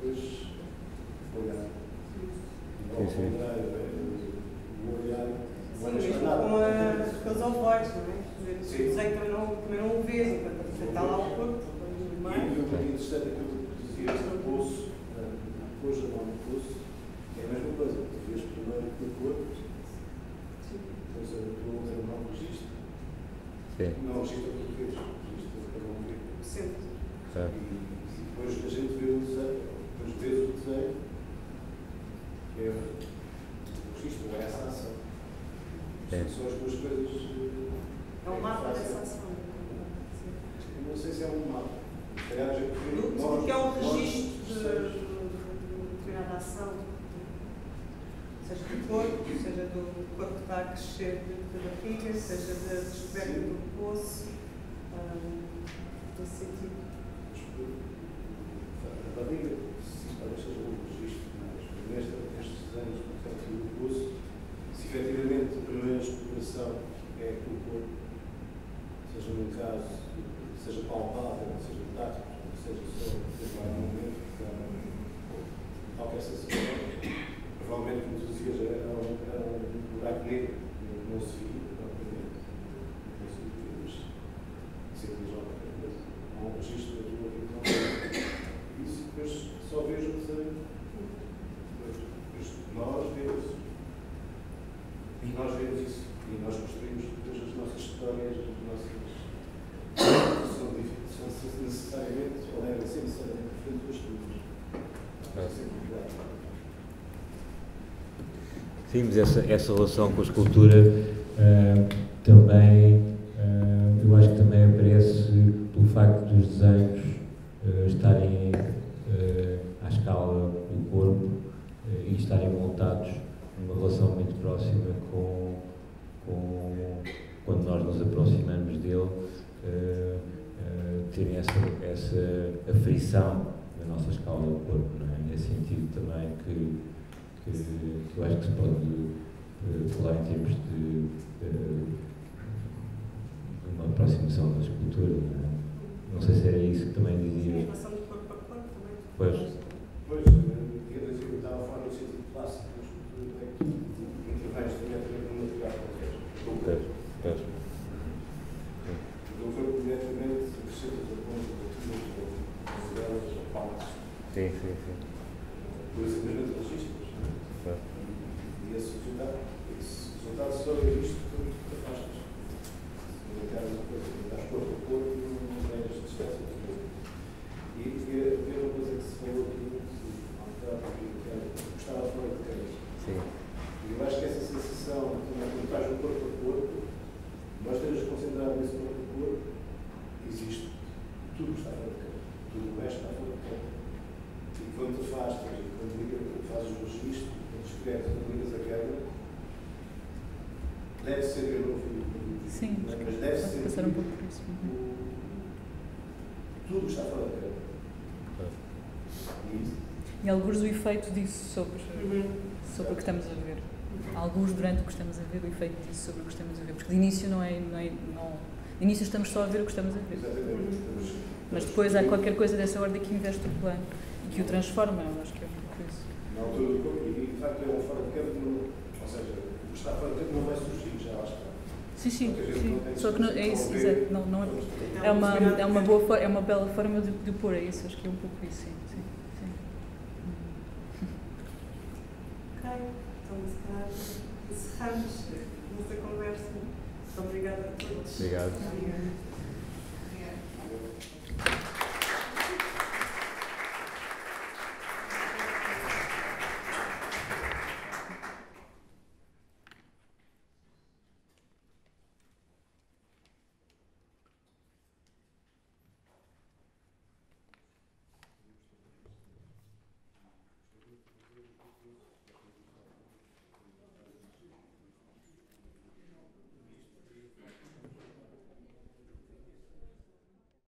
S7: depois olhar. O olhar.
S1: Sim, mesmo com aqueles ovoides, não é? O desenho também não o vês, está lá o corpo.
S7: E o que é interessante é aquilo que dizia no poço, depois de lá no poço, é a mesma coisa. Tu vês primeiro o corpo, depois tu outra não registro. Não registro português, registro para não ver.
S1: Sempre.
S7: E depois a gente vê o desenho, depois vês o desenho, que é o registro, é essa ação. São as duas coisas.
S1: É um mapa dessa ação.
S7: Não sei se é um mapa.
S1: Porque é um registro de determinada ação, seja do corpo, seja do corpo que está a crescer da barriga, seja da descoberta do poço, nesse sentido.
S7: A barriga, talvez seja um registro, mas nestes anos, portanto, do poço, se efetivamente a primeira exploração é com o corpo, seja num caso, seja palpável, seja tático, seja só levar um momento, qualquer sensação, provavelmente, como tu dizias, era um buraco negro, não se via, propriamente, não se via, mas sempre já há um registro da tua vida, isso depois só vejo o desenho, depois nós vemos isso, e nós construímos depois as nossas histórias, as nossas são necessariamente, ou devem ser necessariamente diferentes das tuas.
S2: Sim, mas essa relação com a escultura também, eu acho que também aparece pelo facto dos desenhos estarem à escala do corpo e estarem montados numa relação muito próxima com quando nós nos aproximamos dele, terem essa aflição da nossa escala do corpo, não é? Nesse sentido também que eu acho que se pode falar em termos de uma aproximação da escultura, não é? Não sei se era isso que também dizia.
S1: Sim, a relação do corpo a corpo também.
S2: Pois.
S7: Pois, eu estava a falar no sentido clássico da escultura, é que intervém diretamente no material qualquer.
S2: Pois.
S7: O corpo diretamente acrescenta a ponta da tua, as delas, as palmas.
S2: Sim.
S7: Por isso, simplesmente registros. E esse resultado só é visto quando tu afastas. Se não queres uma coisa, estás corpo a corpo, distinção também quando estás no corpo a corpo, mas estejas concentrado nesse corpo a corpo, existe tudo está fora de campo, tudo o resto está fora de campo. E quando te afastas, quando fazes o registro, quando escreves, quando ligas a quebra, deve ser, eu não fui,
S5: Sim,
S7: mas deve ser.
S5: Passar um pouco por isso.
S7: Tudo está fora de campo.
S5: E alguns do efeito disso sobre o que estamos a ver. Alguns durante o que estamos a ver, o efeito disso sobre o que estamos a ver. Porque de início de início estamos só a ver o que estamos a ver.
S7: Exatamente.
S5: Mas depois há qualquer coisa dessa ordem que investe o plano e que o transforma, eu acho que é um pouco isso.
S7: Na altura do corpo, e de facto é um fora de campo, ou seja, o que está fora de campo não vai surgir, já lá está.
S5: Sim. Só que não, é isso, exato. Não é uma bela forma de pôr, é isso, acho que é um pouco isso, sim.
S1: Ok, então se calhar encerramos nossa conversa. Muito obrigada a todos.
S2: Obrigado.
S1: Obrigada.